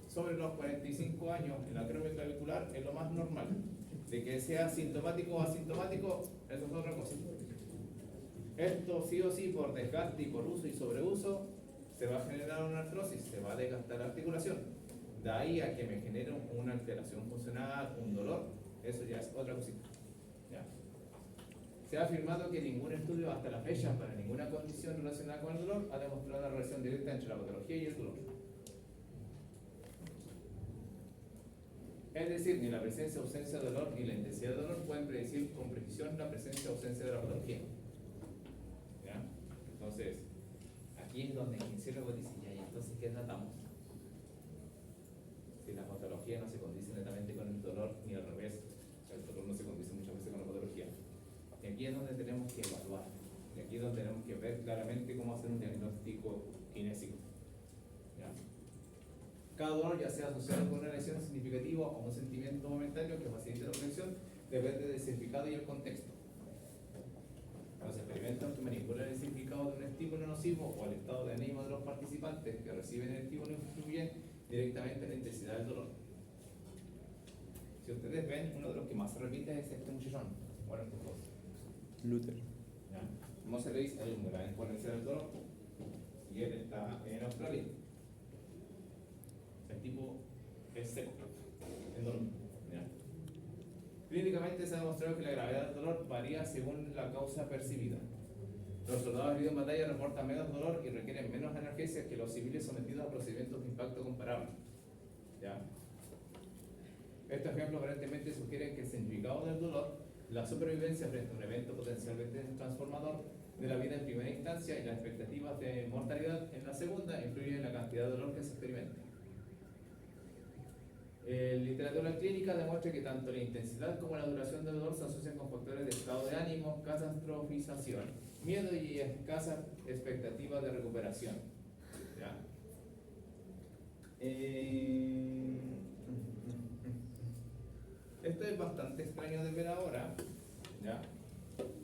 sobre los 45 años en la acromioclavicular es lo más normal. De que sea sintomático o asintomático, eso es otra cosa. Esto sí o sí, por desgaste y por uso y sobreuso, se va a generar una artrosis, se va a desgastar la articulación. De ahí a que me genere una alteración funcional, un dolor, eso ya es otra cosita. ¿Ya? Se ha afirmado que ningún estudio hasta la fecha para ninguna condición relacionada con el dolor ha demostrado una relación directa entre la patología y el dolor. Es decir, ni la presencia o ausencia de dolor ni la intensidad de dolor pueden predecir con precisión la presencia o ausencia de la patología. ¿Ya? Entonces, aquí es donde el kinesiólogo dice, ya, ¿y entonces qué tratamos? Si la patología no se condice netamente con el dolor, ni al revés, el dolor no se condice muchas veces con la patología. Y aquí es donde tenemos que evaluar, y aquí es donde tenemos que ver claramente cómo hacer un diagnóstico kinésico. ¿Ya? Cada dolor, ya sea asociado con una lesión significativa o un sentimiento momentáneo que facilite la prevención, depende del significado y el contexto. Los experimentos que manipulan el significado de un estímulo nocivo o el estado de ánimo de los participantes que reciben el estímulo influyen directamente en la intensidad del dolor. Si ustedes ven, uno de los que más se repite es este muchachón. Bueno, estos dos. Luther. ¿Ya? Como se le dice, hay una gran exponencia del dolor y él está en Australia. El tipo es seco, el dolor. ¿Ya? Clínicamente se ha demostrado que la gravedad del dolor varía según la causa percibida. Los soldados heridos en batalla reportan menos dolor y requieren menos analgesia que los civiles sometidos a procedimientos de impacto comparables. ¿Ya? Estos ejemplos aparentemente sugieren que el significado del dolor, la supervivencia frente a un evento potencialmente transformador de la vida en primera instancia y las expectativas de mortalidad en la segunda influyen en la cantidad de dolor que se experimenta. Literatura clínica demuestra que tanto la intensidad como la duración del dolor se asocian con factores de estado de ánimo, catastrofización, miedo y escasa expectativa de recuperación. ¿Ya? Esto es bastante extraño de ver ahora. ¿Ya?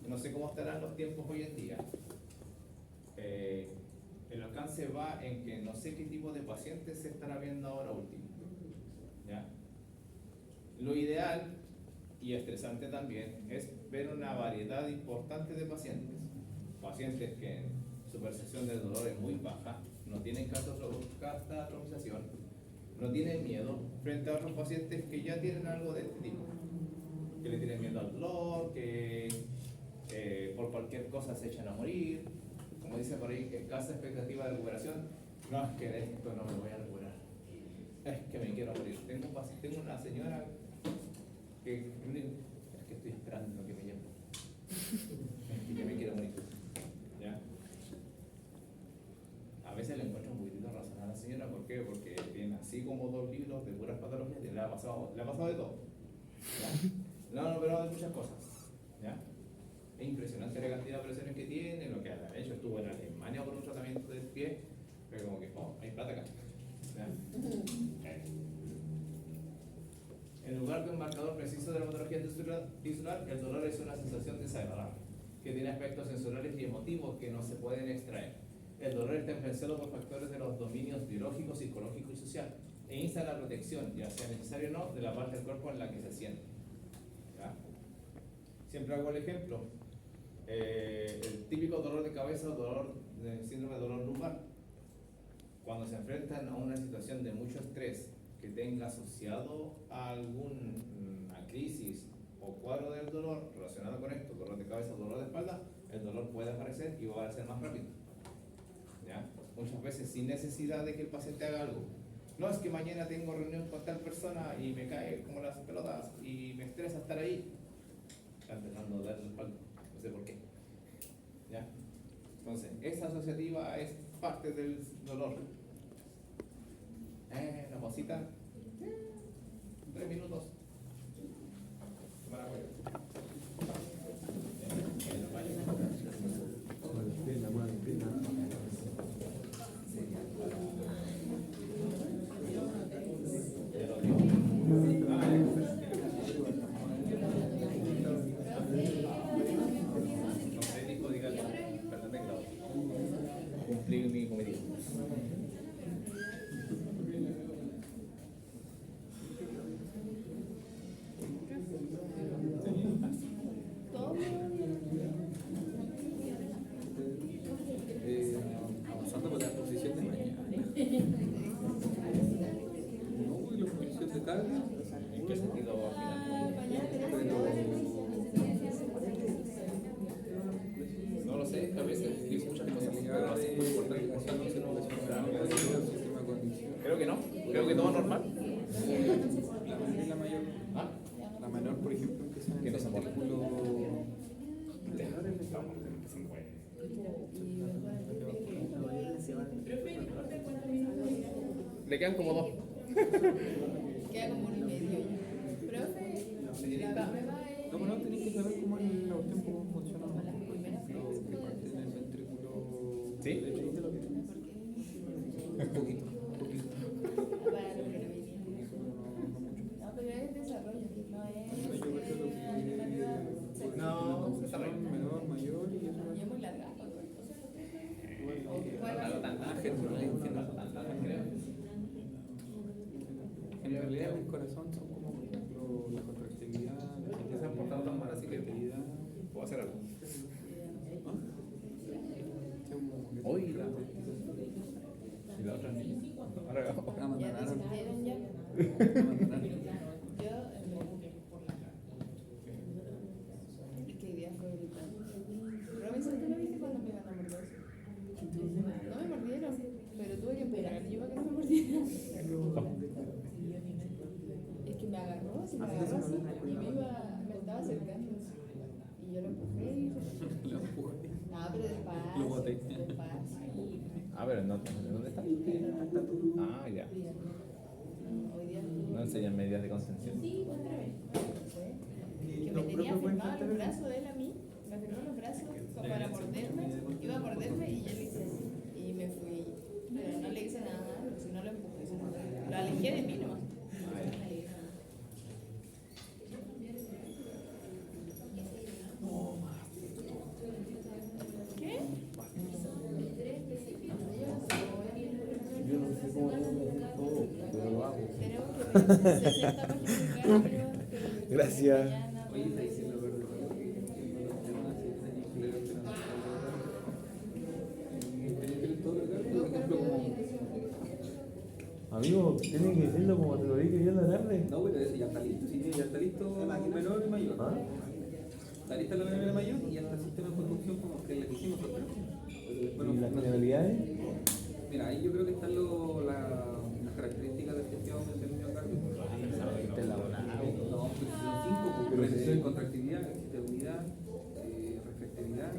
No sé cómo estarán los tiempos hoy en día. El alcance va en que no sé qué tipo de pacientes se estará viendo ahora último. ¿Ya? Lo ideal y estresante también es ver una variedad importante de pacientes. Pacientes que su percepción del dolor es muy baja, no tienen catastrofización, no tienen miedo, frente a otros pacientes que ya tienen algo de este tipo. Que le tienen miedo al dolor, que por cualquier cosa se echan a morir. Como dice por ahí, escasa expectativa de recuperación. No, es que de esto no me voy a recuperar. Es que me quiero morir. Tengo una señora que es que estoy esperando que me llame. Es que me quiero morir. ¿Ya? A veces le encuentro un poquitito razón a la señora. ¿Por qué? Porque tiene así como 2 libros de puras patologías y le ha pasado de todo. ¿Ya? No, pero de muchas cosas. ¿Ya? Es impresionante la cantidad de operaciones que tiene, lo que ha hecho. Estuvo en Alemania por un tratamiento del pie, pero como que, hay plata acá. ¿Ya? En lugar de un marcador preciso de la patología tisular, el dolor es una sensación desagradable, que tiene aspectos sensoriales y emotivos que no se pueden extraer. El dolor está influenciado por factores de los dominios biológico, psicológico y social, e insta a la protección, ya sea necesario o no, de la parte del cuerpo en la que se siente. ¿Ya? Siempre hago el ejemplo. El típico dolor de cabeza o dolor de síndrome de dolor lumbar. Cuando se enfrentan a una situación de mucho estrés que tenga asociado a alguna crisis o cuadro del dolor relacionado con esto, dolor de cabeza o dolor de espalda, el dolor puede aparecer y va a aparecer más rápido. ¿Ya? Muchas veces sin necesidad de que el paciente haga algo. No, es que mañana tengo reunión con tal persona y me cae como las pelotas y me estresa estar ahí. Está empezando a doler la espalda, no sé por qué. ¿Ya? Entonces, esa asociativa es parte del dolor. La cosita, 3 minutos. Cumplí mi cometido. Avanzando por la posición de mañana. No, y la posición de carga. ¿En qué sentido al final? No lo sé, a veces digo muchas cosas, pero así muy importante. Creo Creo que no. Creo que todo normal. La mayor. ¿Ah? La menor, por ejemplo, empieza en Que el no se aporta. ventrículo. Le quedan como dos. Queda como 1,5. Profe, la prueba es. No, pero tenéis que saber cómo es la cuestión, cómo funciona. A las primeras Lo que parte en el ventrículo. ¿Sí? derecho. Un poquito, un poquito. Para lo que lo vi. No, pero es desarrollo, no es. Yo creo que No, desarrollo. menor, mayor y eso. Y es muy larga. En realidad el corazón son como por ejemplo la contractilidad, Ya se han portado tan mal, así que actividad. puedo hacer algo. Oiga. Y la otra niña. Ahora Ya Abandonaron. decidieron ya. Abandonaron. Yo, es que hoy día fue brutal. Robinson, ¿tú lo viste cuando me iban a morder? No me mordieron, pero tuve que esperar yo para que no me mordieran. Es que me agarró, se me agarró así y me estaba acercando. Y yo lo empujé y Lo empujé. no, pero despacio. Lo boté. Despacio. Ah, pero no, ¿dónde está? Ah, ya. Hoy día No enseñan medidas de contención. sí, otra vez. Que me tenía firmado los brazos de él a mí, me firmó los brazos para morderme, iba a morderme y yo le hice así. Y me fui. Pero no le hice nada, porque si no lo empujé. Lo alejé de mí nomás. ¿Qué? Yo no sé cómo hacerlo todo, pero lo hago. Tenemos que ver 60 páginas de cardio. Gracias. Mañana, Oye, está diciendo verdad que los temas se tenéis que leer, pero no tenéis que leer todo lo que hay, por ejemplo, como. Amigo, tienes que decirlo como te lo dije yo en la tarde. No, pero ese ya está listo, sí, ya está listo menor y mayor. ¿Ah? Está lista la menor y la mayor y ya está el sistema de conducción como que la que hicimos nosotros. ¿Y las generalidades? Mira, ahí yo creo que están las características del gestión del miocardio. No, pues son 5, Pero si soy- contractividad, excitabilidad, reflectividad,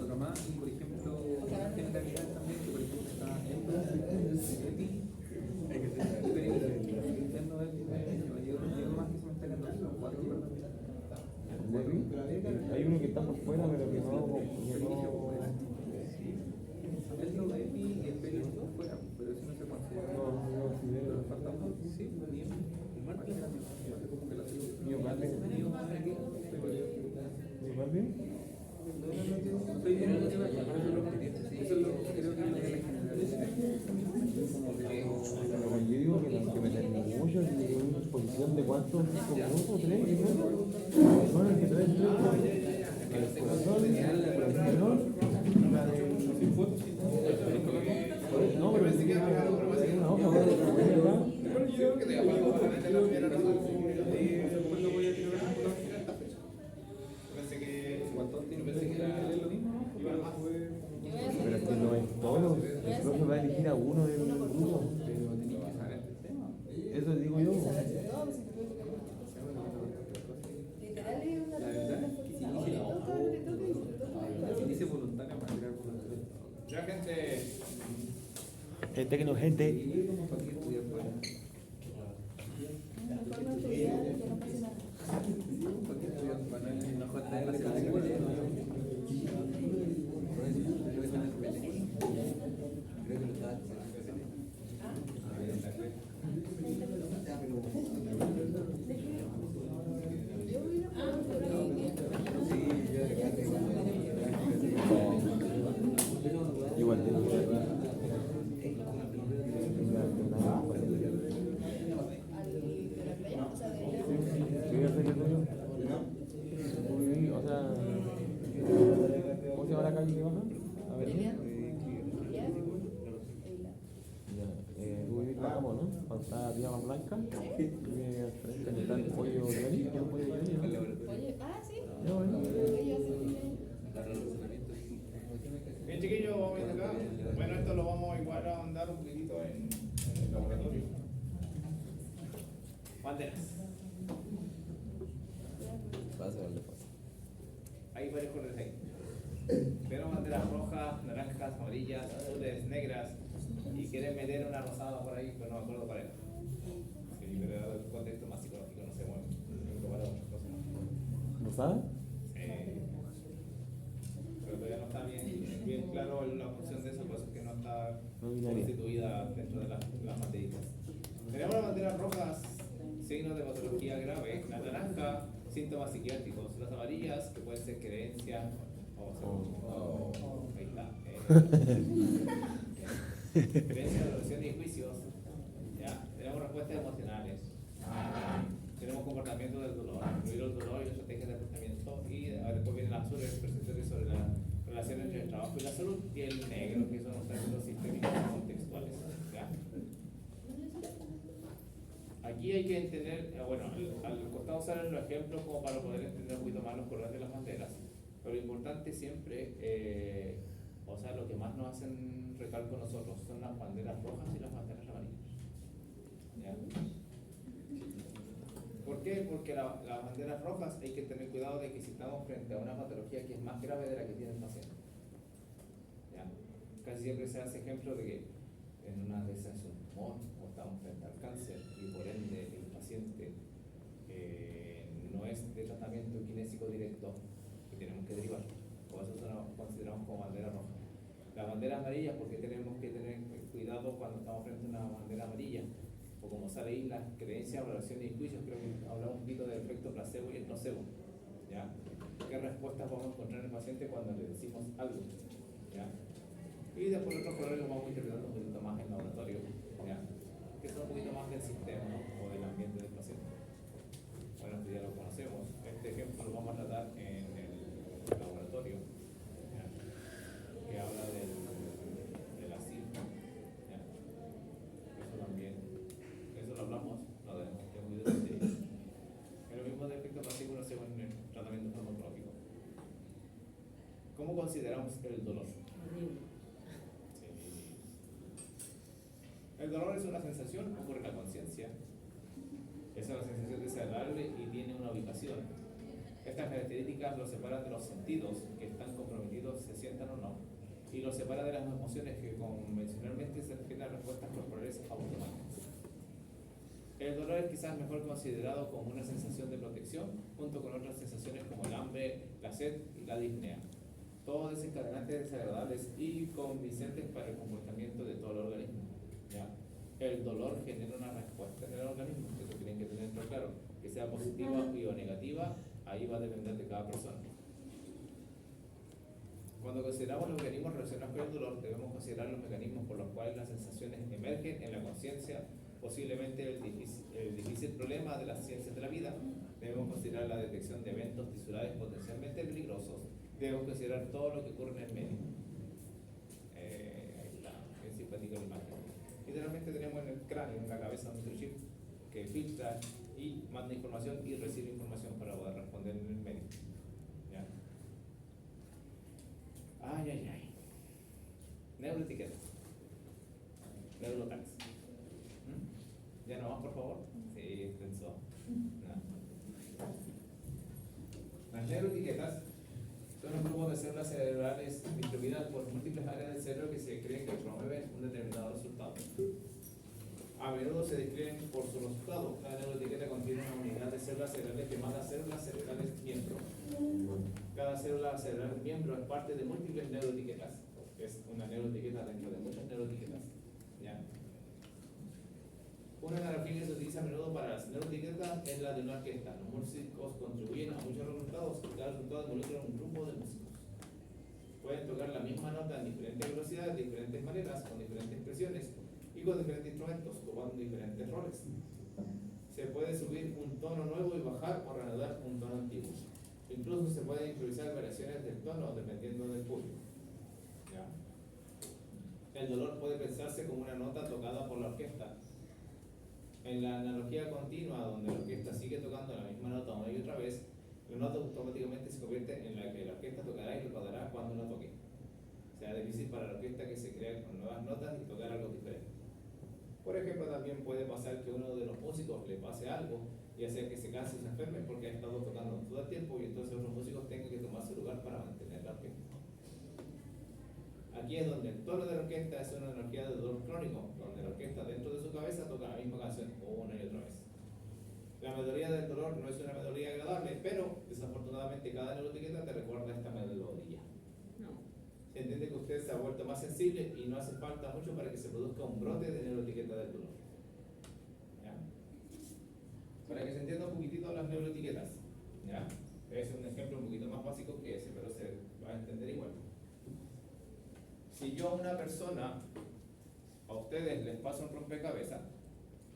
otro más, y por ejemplo, otras generalidades también, que por ejemplo está epi, interno epi, y otro más que se me está quedando, son 4, ¿verdad? Hay uno que está por fuera, pero que no. Es lo epi y el peli por fuera, pero eso no se considera. Pero falta un poco, sí, bien. Como que la ¿Miocardio? ¿Miocardio? soy bien en lo que vaya, pero eso es lo que creo que es la generalidad. Pero cuando yo digo que me terminé mucho, es una exposición de cuántos, 5 minutos, 3 minutos. Son el que trae el corazón, el riñón, la de. No, pero es que hay una hoja, Bueno, yo creo que te apago para meter la primera nota. ¿Cuándo voy a tirar la computadora? Pensé que. ¿Cuánto tiempo pensé que era lo mismo? Pero es que no es todo. El profe va a elegir a uno del grupo. Pero tenéis que saber el tema. Eso digo yo. literal es una La verdad es que sí, le toca. dice voluntario para tirar voluntario. Ya, gente. Gente. Y como para qué estudiar fuera. Mejor no estudiar, que no pase nada. ¿Para qué estudiar para no estar en la secundaria? Creo que lo está. Igual tengo que o sea, ¿cómo se llama la calle que baja? A ver, ya, tú vivís para Cabo, ¿no? Cuando está Tierra Blanca, vive al frente donde está el pollo Johnny, que es un pollo Johnny, ¿no? Oye, sí. Ya, bueno. Bien, chiquillos, vamos a ir acá. Bueno, esto lo vamos igual a mandar un poquitito en Banderas. Hay varios colores ahí. Pero banderas rojas, naranjas, amarillas, azules, negras. Y quieren meter una rosada por ahí, pero no me acuerdo cuál era. Sí, pero era el contexto más psicológico, no sé, bueno, para otras cosas. ¿No sabes? Pero todavía no está bien claro la función de eso, por eso es que no está No binaria. constituida dentro de las banderitas. Tenemos las banderas rojas, signos de patología grave, la naranja, síntomas psiquiátricos, las amarillas, que pueden ser creencia, ahí está. Creencia, adoración y juicios. ¿Ya? Tenemos respuestas emocionales. Tenemos comportamiento del dolor, incluir el dolor y las estrategias de afrontamiento. Y después vienen las azules, percepciones sobre la relación entre el trabajo y la salud. Y el negro, que son los términos sistémicos contextuales. ¿Ya? Aquí hay que entender, bueno, al costado salen los ejemplos como para poder entender un poquito más los colores de las banderas. Pero lo importante siempre, o sea, lo que más nos hacen recalco nosotros son las banderas rojas y las banderas amarillas. ¿Ya? ¿Por qué? Porque las banderas rojas hay que tener cuidado de que si estamos frente a una patología que es más grave de la que tiene el paciente. ¿Ya? Casi siempre se hace ejemplo de que en una de esas es un tumor o estamos frente al cáncer y por ende el paciente no es de tratamiento kinésico directo que tenemos que derivar. Por eso lo consideramos como bandera roja. La bandera amarilla, porque tenemos que tener cuidado cuando estamos frente a una bandera amarilla. O como sale ahí, las creencias, valoraciones y juicios, creo que hablamos un poquito del efecto placebo y el nocebo. ¿Ya? ¿Qué respuestas vamos a encontrar en el paciente cuando le decimos algo? ¿Ya? Y después otros colores los vamos interpretando un poquito más en laboratorio, ¿ya? Que son un poquito más del sistema, ¿no? O del ambiente del paciente. Bueno, esto ya lo conocemos. Este ejemplo lo vamos a tratar en el laboratorio, ¿ya? Que habla del asilo. ¿Ya? Eso también, eso lo hablamos, lo debemos que muy detalle. Es lo mismo de efecto pasivo y nocivo en el tratamiento farmacológico. ¿Cómo consideramos el dolor? El dolor es una sensación que ocurre en la conciencia. Es una sensación desagradable y tiene una ubicación. Estas características lo separan de los sentidos que están comprometidos, se sientan o no, y lo separa de las emociones que convencionalmente se refieren a respuestas corporales automáticas. El dolor es quizás mejor considerado como una sensación de protección, junto con otras sensaciones como el hambre, la sed y la disnea. Todos desencadenantes desagradables y convincentes para el comportamiento de todo el organismo. ¿Ya? El dolor genera una respuesta en el organismo, eso tienen que tener claro, que sea positiva o negativa, ahí va a depender de cada persona. Cuando consideramos los mecanismos relacionados con el dolor, debemos considerar los mecanismos por los cuales las sensaciones emergen en la conciencia, posiblemente el difícil problema de las ciencias de la vida. Debemos considerar la detección de eventos tisulares potencialmente peligrosos, debemos considerar todo lo que ocurre en el medio. Ahí está, es simpática la imagen. Literalmente tenemos en el cráneo, en la cabeza, un microchip que filtra y manda información y recibe información para poder responder en el medio. ¿Ya? Ay, ay, ay. Neuroetiquetas. Neurotags. ¿Ya no más, por favor? Sí, pensó. No. Las neuroetiquetas son un grupo de células cerebrales distribuidas por múltiples áreas del cerebro que se creen que promueven un determinado resultado. A menudo se describen por su resultado. Cada neuroetiqueta contiene una unidad de células cerebrales llamadas células cerebrales miembro. Cada célula cerebral miembro es parte de múltiples neuroetiquetas. Es una neuroetiqueta dentro de muchas neuroetiquetas. ¿Ya? Una analogía que se utiliza a menudo para las neuroetiquetas es la de una orquesta. Los músicos contribuyen a muchos resultados y cada resultado involucra un grupo de músicos. Pueden tocar la misma nota en diferentes velocidades, de diferentes maneras, con diferentes presiones y con diferentes instrumentos, tomando diferentes roles. Se puede subir un tono nuevo y bajar o reanudar un tono antiguo. Incluso se pueden improvisar variaciones del tono dependiendo del público. ¿Ya? El dolor puede pensarse como una nota tocada por la orquesta. En la analogía continua, donde la orquesta sigue tocando la misma nota una y otra vez, la nota automáticamente se convierte en la que la orquesta tocará y recordará cuando la toque. Será difícil para la orquesta que se crea con nuevas notas y tocar algo diferente. Por ejemplo, también puede pasar que uno de los músicos le pase algo y hacer que se canse y se enferme porque ha estado tocando todo el tiempo y entonces otros músicos tengan que tomar su lugar para mantener la orquesta. Aquí es donde el tono de la orquesta es una energía de dolor crónico, donde la orquesta dentro de su cabeza toca la misma canción una y otra vez. La melodía del dolor no es una melodía agradable, pero desafortunadamente cada neuroetiqueta te recuerda esta melodía. Se entiende que usted se ha vuelto más sensible y no hace falta mucho para que se produzca un brote de neuroetiqueta del dolor. ¿Ya? Para que se entienda un poquitito las neuroetiquetas. ¿Ya? Es un ejemplo un poquito más básico que ese, pero se va a entender igual. Si yo a una persona, a ustedes les paso un rompecabezas,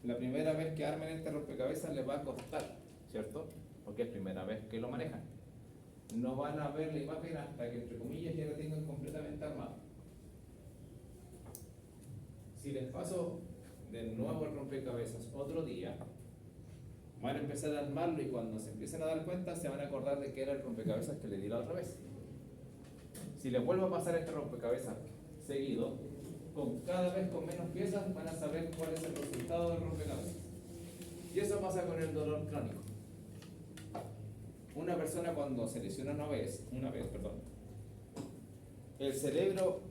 la primera vez que armen este rompecabezas les va a costar, ¿cierto? Porque es primera vez que lo manejan. No van a ver la imagen hasta que, entre comillas, ya la tengan completamente armada. Si les paso de nuevo el rompecabezas otro día, van a empezar a armarlo y cuando se empiecen a dar cuenta se van a acordar de que era el rompecabezas que le di la otra vez. Si les vuelvo a pasar este rompecabezas seguido, cada vez con menos piezas van a saber cuál es el resultado del rompecabezas. Y eso pasa con el dolor crónico. Una persona cuando se lesiona una vez, el cerebro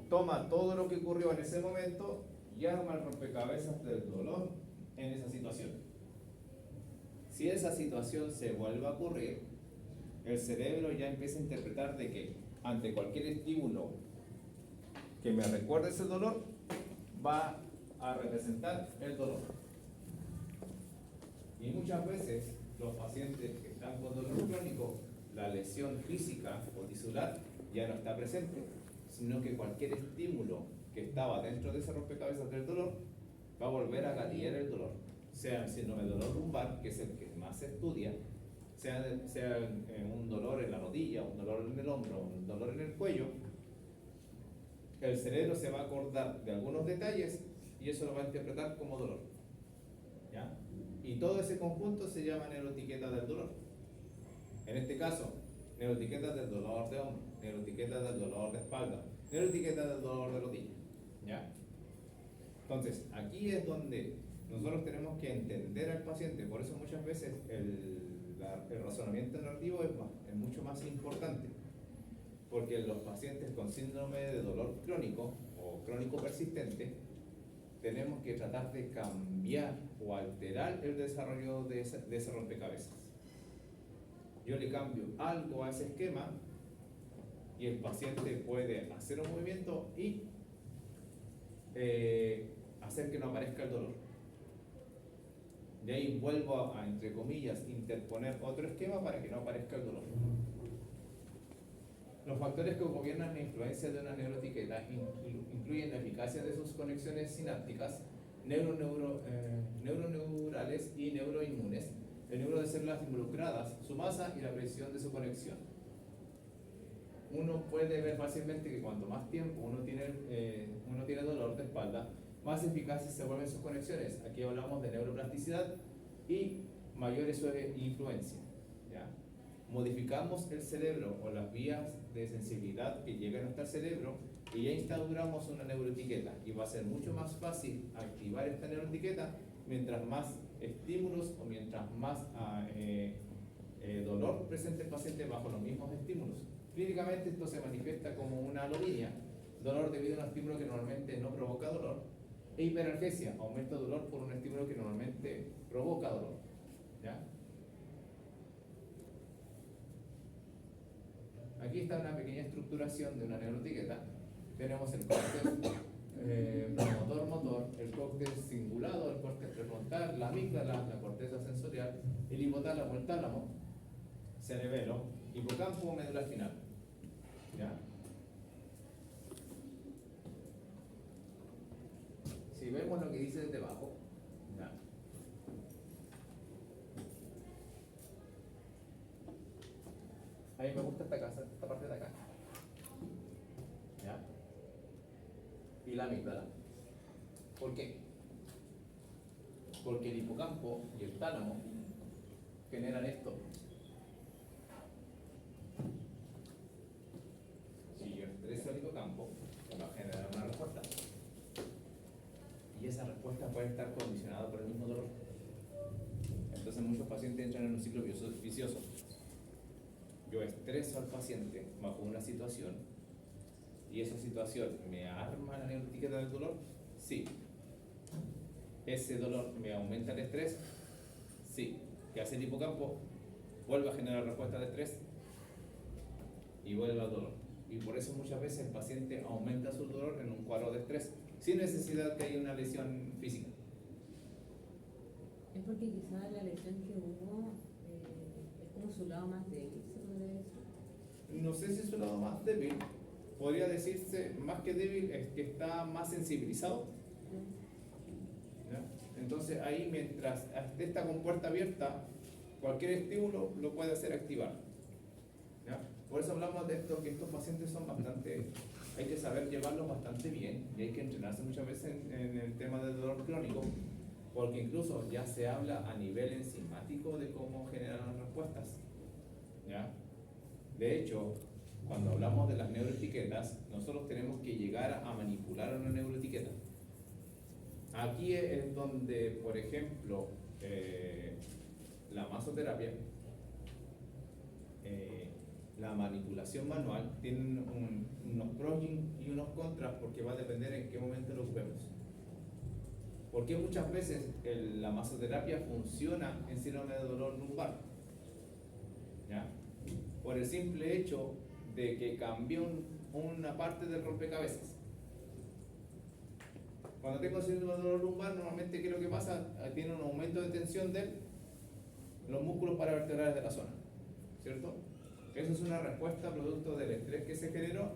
toma todo lo que ocurrió en ese momento y arma el rompecabezas del dolor en esa situación. Si esa situación se vuelve a ocurrir, el cerebro ya empieza a interpretar de que ante cualquier estímulo que me recuerde ese dolor, va a representar el dolor. Y muchas veces los pacientes que están con dolor crónico, la lesión física o tisular ya no está presente, sino que cualquier estímulo que estaba dentro de ese rompecabezas del dolor va a volver a gatillar el dolor. Sea el síndrome de dolor lumbar, que es el que más se estudia, sea un dolor en la rodilla, un dolor en el hombro, un dolor en el cuello, el cerebro se va a acordar de algunos detalles y eso lo va a interpretar como dolor. ¿Ya? Y todo ese conjunto se llama neuroetiqueta del dolor. En este caso, neuroetiqueta del dolor de hombro, neuroetiqueta del dolor de espalda, neuroetiqueta del dolor de rodilla. ¿Ya? Entonces, aquí es donde nosotros tenemos que entender al paciente, por eso muchas veces el razonamiento narrativo es mucho más importante, porque los pacientes con síndrome de dolor crónico o crónico persistente tenemos que tratar de cambiar o alterar el desarrollo de ese rompecabezas. Yo le cambio algo a ese esquema y el paciente puede hacer un movimiento y hacer que no aparezca el dolor. De ahí vuelvo a, entre comillas, interponer otro esquema para que no aparezca el dolor. Los factores que gobiernan la influencia de una neuroetiqueta incluyen la eficacia de sus conexiones sinápticas, neuroneurales y neuroinmunes, el número de células involucradas, su masa y la precisión de su conexión. Uno puede ver fácilmente que cuanto más tiempo uno tiene dolor de espalda, más eficaces se vuelven sus conexiones. Aquí hablamos de neuroplasticidad y mayor es su influencia. ¿Ya? Modificamos el cerebro o las vías de sensibilidad que llegan hasta el cerebro y ya instauramos una neuroetiqueta y va a ser mucho más fácil activar esta neuroetiqueta mientras más estímulos o mientras más dolor presente el paciente bajo los mismos estímulos. Clínicamente esto se manifiesta como una alodinia, dolor debido a un estímulo que normalmente no provoca dolor, e hiperalgesia, aumento de dolor por un estímulo que normalmente provoca dolor. ¿Ya? Aquí está una pequeña estructuración de una neuroetiqueta. Tenemos el córtex promotor-motor, el córtex cingulado, el córtex prefrontal, la amígdala, la corteza sensorial, el hipotálamo, el tálamo, cerebelo, hipocampo, médula espinal. ¿Ya? Si vemos lo que dice desde abajo, ¿ya? A mí me gusta esta parte de acá. ¿Ya? Y la amígdala. ¿Por qué? Porque el hipocampo y el tálamo generan esto. Si yo estreso el hipocampo, va a generar una respuesta. Y esa respuesta puede estar condicionada por el mismo dolor. Entonces muchos pacientes entran en un ciclo vicioso. Yo estreso al paciente bajo una situación y esa situación me arma la neuroetiqueta del dolor. Sí. Ese dolor me aumenta el estrés. Sí. ¿Qué hace el hipocampo? Vuelve a generar respuesta de estrés y vuelve al dolor. Y por eso muchas veces el paciente aumenta su dolor en un cuadro de estrés, sin necesidad que haya una lesión física. Es porque quizás la lesión que hubo es como su lado más débil, se podría decir. No sé si es su lado más débil, podría decirse más que débil, es que está más sensibilizado. ¿Ya? Entonces ahí, mientras está con puerta abierta, cualquier estímulo lo puede hacer activar. ¿Ya? Por eso hablamos de esto, que estos pacientes son bastante, hay que saber llevarlos bastante bien y hay que entrenarse muchas veces en el tema del dolor crónico, porque incluso ya se habla a nivel enzimático de cómo generar las respuestas. ¿Ya? De hecho, cuando hablamos de las neuroetiquetas, nosotros tenemos que llegar a manipular una neuroetiqueta. Aquí es donde, por ejemplo, la masoterapia, la manipulación manual, tiene unos pros y unos contras, porque va a depender en qué momento lo ocupemos. Porque muchas veces la masoterapia funciona en síndrome de dolor lumbar, ¿ya? Por el simple hecho de que cambió una parte del rompecabezas. Cuando tengo síndrome de dolor lumbar, normalmente, ¿qué es lo que pasa? Tiene un aumento de tensión de los músculos paravertebrales de la zona, ¿cierto? Eso es una respuesta producto del estrés que se generó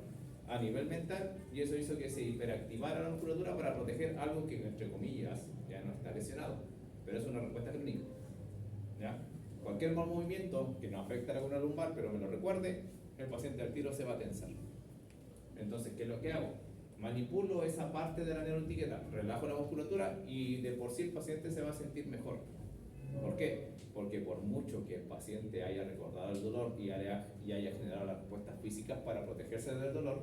a nivel mental, y eso hizo que se hiperactivara la musculatura para proteger algo que, entre comillas, ya no está lesionado, pero es una respuesta clínica. ¿Ya? Cualquier mal movimiento que no afecta a la columna lumbar, pero me lo recuerde, el paciente al tiro se va a tensar. Entonces, ¿qué es lo que hago? Manipulo esa parte de la neuroetiqueta, relajo la musculatura y de por sí el paciente se va a sentir mejor. ¿Por qué? Porque por mucho que el paciente haya recordado el dolor y haya generado las respuestas físicas para protegerse del dolor,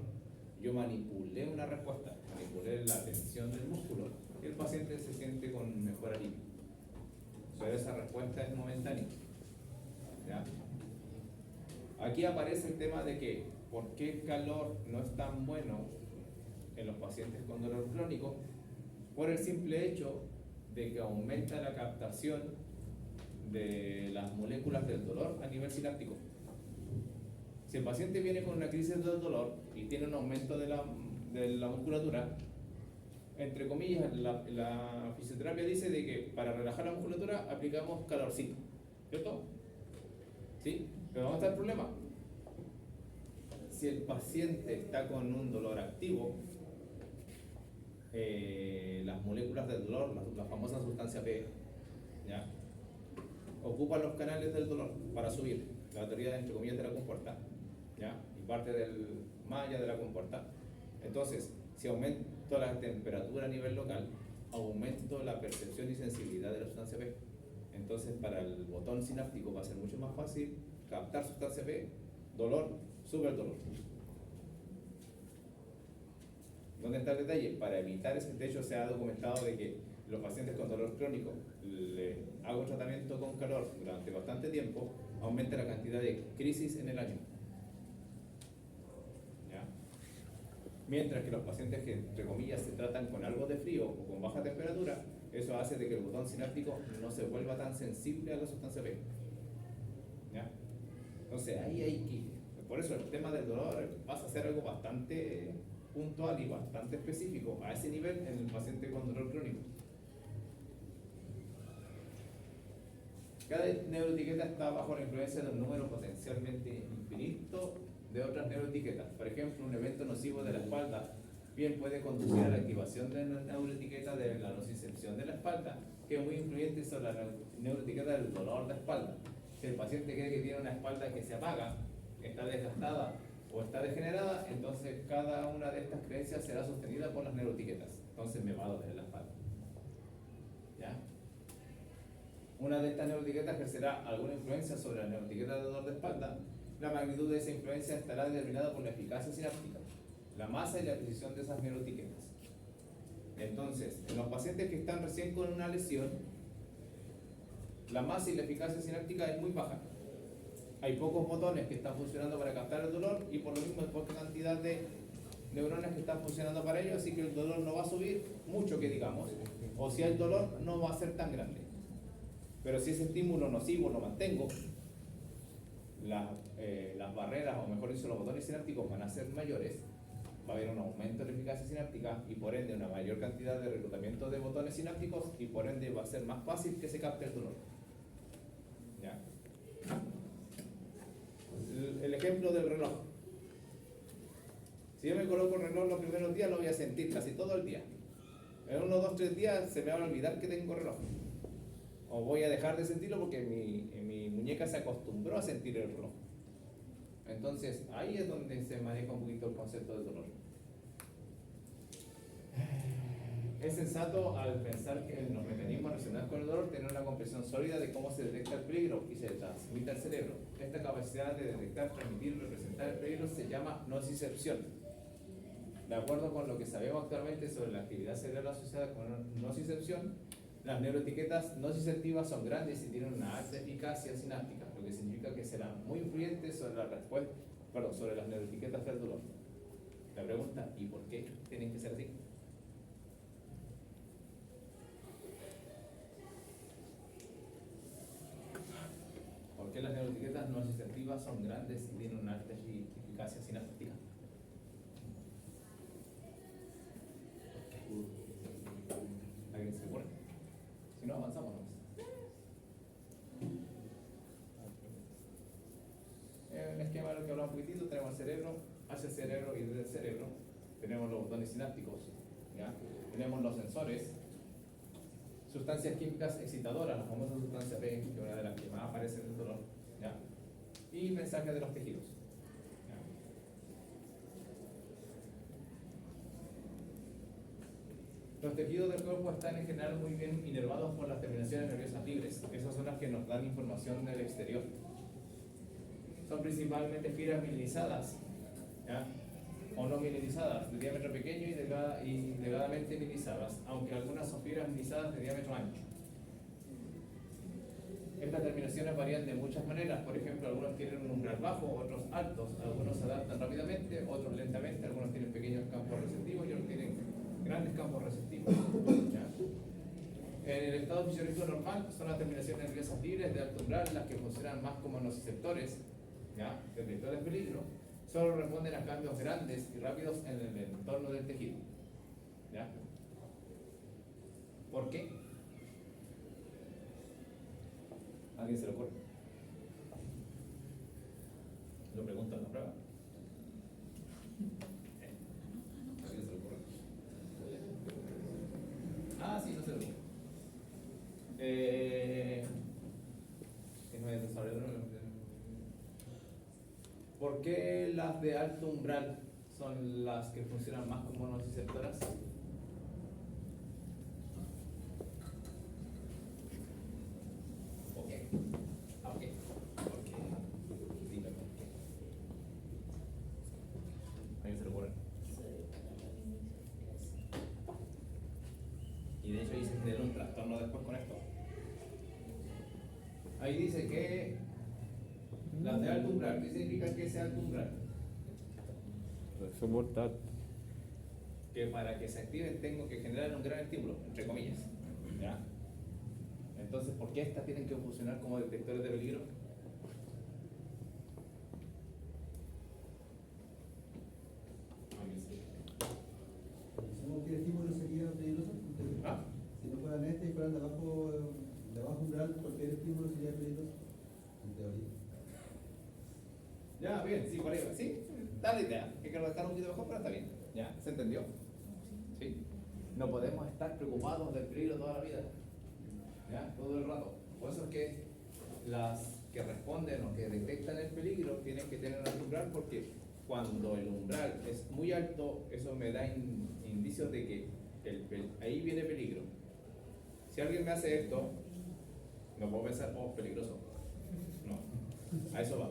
yo manipulé una respuesta, manipulé la tensión del músculo y el paciente se siente con mejor alivio. Pero esa respuesta es momentánea. ¿Ya? Aquí aparece el tema de que ¿por qué el calor no es tan bueno en los pacientes con dolor crónico? Por el simple hecho de que aumenta la captación de las moléculas del dolor a nivel sináptico. Si el paciente viene con una crisis del dolor y tiene un aumento de la musculatura, entre comillas, la fisioterapia dice de que para relajar la musculatura aplicamos calorcito, ¿cierto? ¿Sí? Pero ¿dónde está el problema? Si el paciente está con un dolor activo, las moléculas del dolor, la famosa sustancia P, ¿ya?, ocupan los canales del dolor para subir, la teoría entre comillas de la compuerta, ¿ya?, y parte del malla de la compuerta. Entonces, si aumento la temperatura a nivel local, aumento la percepción y sensibilidad de la sustancia P. Entonces, para el botón sináptico va a ser mucho más fácil captar sustancia P, dolor, sube el dolor. ¿Dónde está el detalle? Para evitar ese, de hecho se ha documentado de que los pacientes con dolor crónico, le hago tratamiento con calor durante bastante tiempo, aumenta la cantidad de crisis en el año. ¿Ya? Mientras que los pacientes que, entre comillas, se tratan con algo de frío o con baja temperatura, eso hace de que el botón sináptico no se vuelva tan sensible a la sustancia P. ¿Ya? Entonces ahí hay que, por eso el tema del dolor pasa a ser algo bastante puntual y bastante específico a ese nivel en el paciente con dolor crónico. Cada neuroetiqueta está bajo la influencia de un número potencialmente infinito de otras neuroetiquetas. Por ejemplo, un evento nocivo de la espalda bien puede conducir a la activación de la neuroetiqueta de la nocicepción de la espalda, que es muy influyente sobre la neuroetiqueta del dolor de espalda. Si el paciente cree que tiene una espalda que se apaga, está desgastada o está degenerada, entonces cada una de estas creencias será sostenida por las neuroetiquetas. Entonces me va a doler la espalda. ¿Ya? Una de estas neuroetiquetas ejercerá alguna influencia sobre la neuroetiqueta de dolor de espalda. La magnitud de esa influencia estará determinada por la eficacia sináptica, la masa y la precisión de esas neuroetiquetas. Entonces, en los pacientes que están recién con una lesión, la masa y la eficacia sináptica es muy baja. Hay pocos botones que están funcionando para captar el dolor y por lo mismo hay poca cantidad de neuronas que están funcionando para ello, así que el dolor no va a subir mucho, que digamos, o si hay dolor no va a ser tan grande. Pero si ese estímulo nocivo lo mantengo, las barreras, o mejor dicho, los botones sinápticos van a ser mayores, va a haber un aumento de la eficacia sináptica y por ende una mayor cantidad de reclutamiento de botones sinápticos y por ende va a ser más fácil que se capte el dolor. ¿Ya? El ejemplo del reloj. Si yo me coloco el reloj los primeros días, lo voy a sentir casi todo el día. En 1, 2, 3 días se me va a olvidar que tengo reloj. O voy a dejar de sentirlo porque mi muñeca se acostumbró a sentir el reloj. Entonces, ahí es donde se maneja un poquito el concepto del dolor. Es sensato al pensar que en los mecanismos relacionados con el dolor tener una comprensión sólida de cómo se detecta el peligro y se transmite al cerebro. Esta capacidad de detectar, transmitir y representar el peligro se llama nocicepción. De acuerdo con lo que sabemos actualmente sobre la actividad cerebral asociada con nocicepción, las neuroetiquetas nociceptivas son grandes y tienen una alta eficacia sináptica, lo que significa que serán muy influyentes sobre la respuesta, sobre las neuroetiquetas del dolor. La pregunta, ¿y por qué tienen que ser así? ¿Por qué las neuroetiquetas nociceptivas son grandes y tienen una alta eficacia sináptica? ¿Alguien se pone? Si no, avanzamos. En el esquema de lo que hablamos un poquitito, tenemos el cerebro, hacia el cerebro y desde el cerebro. Tenemos los botones sinápticos, ¿ya? Tenemos los sensores, sustancias químicas excitadoras, la famosa sustancia P, que es una de las que más aparece en el dolor, ¿ya? Y mensajes de los tejidos. Los tejidos del cuerpo están en general muy bien inervados por las terminaciones nerviosas libres. Esas son las que nos dan información del exterior. Son principalmente fibras mielinizadas, ¿ya? O no mielinizadas, de diámetro pequeño y delgadamente mielinizadas, aunque algunas son fibras mielinizadas de diámetro ancho. Estas terminaciones varían de muchas maneras. Por ejemplo, algunos tienen un umbral bajo, otros altos, algunos se adaptan rápidamente, otros lentamente, algunos tienen pequeños campos receptivos y otros tienen grandes campos receptivos, ¿ya? En el estado fisiológico normal son las terminaciones nerviosas libres de alto umbral las que funcionan más como nociceptores, ¿ya? Detectores de peligro. Solo responden a cambios grandes y rápidos en el entorno del tejido, ¿ya? ¿Por qué? ¿Alguien se lo ocurre? Lo pregunto en la prueba. ¿Alguien se lo ocurre? Ah, sí, no se lo digo. ¿Por qué las de alto umbral son las que funcionan más como nociceptoras? ¿Por qué? ¿Por qué? ¿Por qué? Dime por qué. ¿Alguien se lo ocurre? Y de hecho ahí se genera un trastorno después con esto. Ahí dice que las de alto umbral, ¿qué significa que sea alto umbral? Soportar. Que para que se activen tengo que generar un gran estímulo, entre comillas, ¿ya? Entonces, ¿por qué estas tienen que funcionar como detectores de peligro? ¿Sabemos qué estímulo sería peligroso? ¿Ah? Si no fueran este y fueran de bajo umbral, cualquier estímulo sería peligroso, en teoría. Ya, bien, sí, por ahí va. Sí, da la idea. Hay que redactar un poquito mejor, pero está bien. ¿Ya? ¿Se entendió? ¿Sí? No podemos estar preocupados del peligro toda la vida. ¿Ya? Todo el rato. Por eso es que las que responden o que detectan el peligro tienen que tener un umbral, porque cuando el umbral es muy alto, eso me da indicios de que ahí viene peligro. Si alguien me hace esto, no puedo pensar, oh, peligroso. No, a eso va.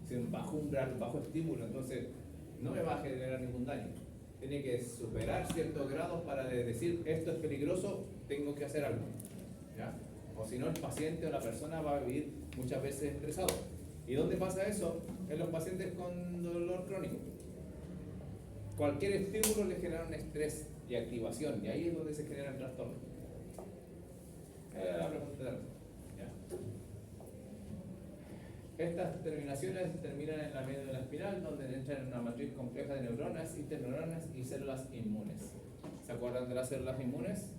Si un bajo umbral, bajo estímulo, entonces no me va a generar ningún daño. tiene que superar ciertos grados para decir esto es peligroso, tengo que hacer algo. ¿Ya? O si no, el paciente o la persona va a vivir muchas veces estresado. ¿Y dónde pasa eso? En los pacientes con dolor crónico. Cualquier estímulo le genera un estrés y activación, y ahí es donde se genera el trastorno. La pregunta de ¿ya? Estas terminaciones terminan en la médula espinal, donde entran en una matriz compleja de neuronas, interneuronas y células inmunes. ¿Se acuerdan de las células inmunes?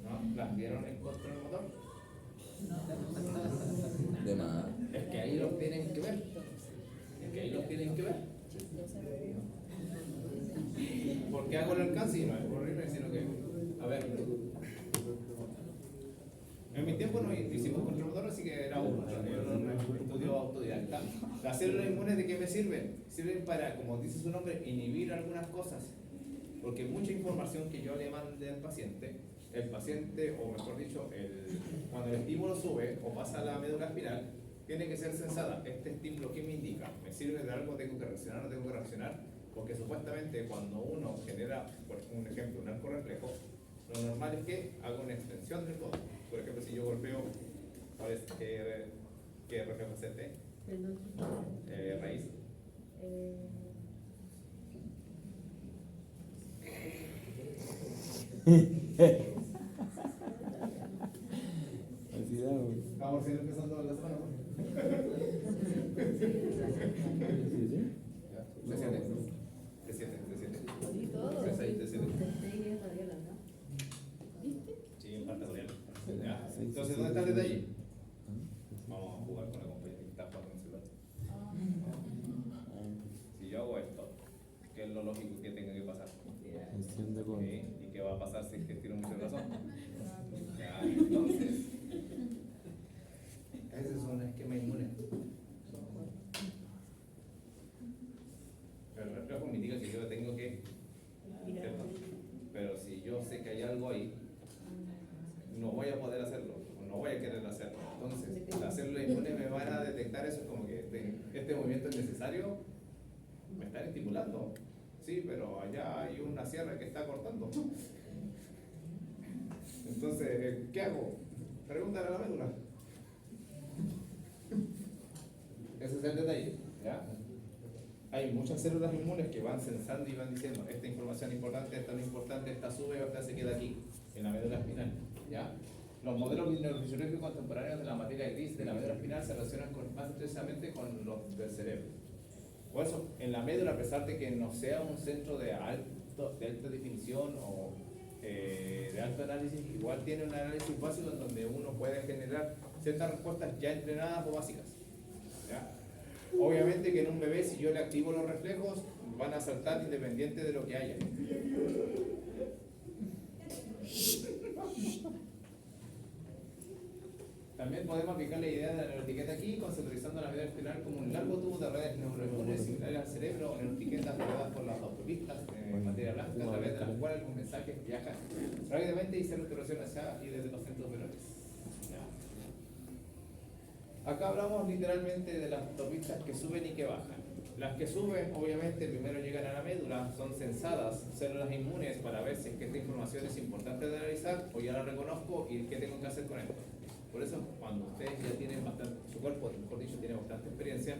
¿No? ¿Las vieron en control motor? De más. Es que ahí los tienen que ver. Es que ahí los tienen que ver. ¿Por qué hago el alcance? Y no es por horrible, sino que, a ver, en mi tiempo no hicimos control motor, así que era un estudio autodidacta. ¿Las células inmunes de qué me sirven? Sirven para, como dice su nombre, inhibir algunas cosas. Porque mucha información que yo le mande al paciente, el paciente, o mejor dicho, cuando el estímulo sube o pasa a la médula espinal, tiene que ser sensada. Este estímulo, ¿qué me indica? ¿Me sirve de algo? ¿Tengo que reaccionar o no tengo que reaccionar? Porque supuestamente cuando uno genera, por un ejemplo, un arco reflejo, lo normal es que haga una extensión del codo. Por ejemplo, si yo golpeo, ¿sabes qué reflejo es este? Raíz. Vamos a ir empezando la semana. Y todo. ¿Viste? Sí, en parte real. Entonces, ¿dónde está el detalle? Vamos a jugar con la compañía que está jugando en el celular. Si yo hago esto, ¿qué es lo lógico que tenga que pasar? ¿Y qué va a pasar si es que tiro mucho el brazo? Ya, entonces, ese es un esquema inmune. El reflejo me indica que yo tengo que, ¿cierto? Pero si yo sé que hay algo ahí, no voy a poder hacerlo, no voy a querer hacerlo. Entonces, las células inmunes me van a detectar eso como que este movimiento es necesario, me están estimulando. Sí, pero allá hay una sierra que está cortando. Entonces, ¿qué hago? Pregúntale a la médula. Ese es el detalle, ¿ya? Hay muchas células inmunes que van sensando y van diciendo esta información es importante, esta no es importante, esta sube o esta se queda aquí, en la médula espinal, ¿ya? Los modelos neurofisiológicos contemporáneos de la materia gris de la médula espinal se relacionan más estrechamente con los del cerebro. Por eso, en la médula, a pesar de que no sea un centro de alta definición o de alto análisis, igual tiene un análisis básico en donde uno puede generar ciertas respuestas ya entrenadas o básicas, ¿ya? Obviamente que en un bebé, si yo le activo los reflejos, van a saltar independiente de lo que haya. También podemos aplicar la idea de la neuroetiqueta aquí, conceptualizando la médula espinal como un largo tubo de redes neuroinmunes similares al cerebro, o neuroetiquetas rodeadas por las autopistas en materia blanca, a través de las cuales los mensajes viajan rápidamente y se restauración hacia y desde los centros menores. Acá hablamos literalmente de las autopistas que suben y que bajan. Las que suben, obviamente, primero llegan a la médula, son sensadas, células inmunes para ver si es que esta información es importante de analizar o ya la reconozco y qué tengo que hacer con esto. Por eso, cuando ustedes ya tienen bastante, su cuerpo, mejor dicho, tiene bastante experiencia,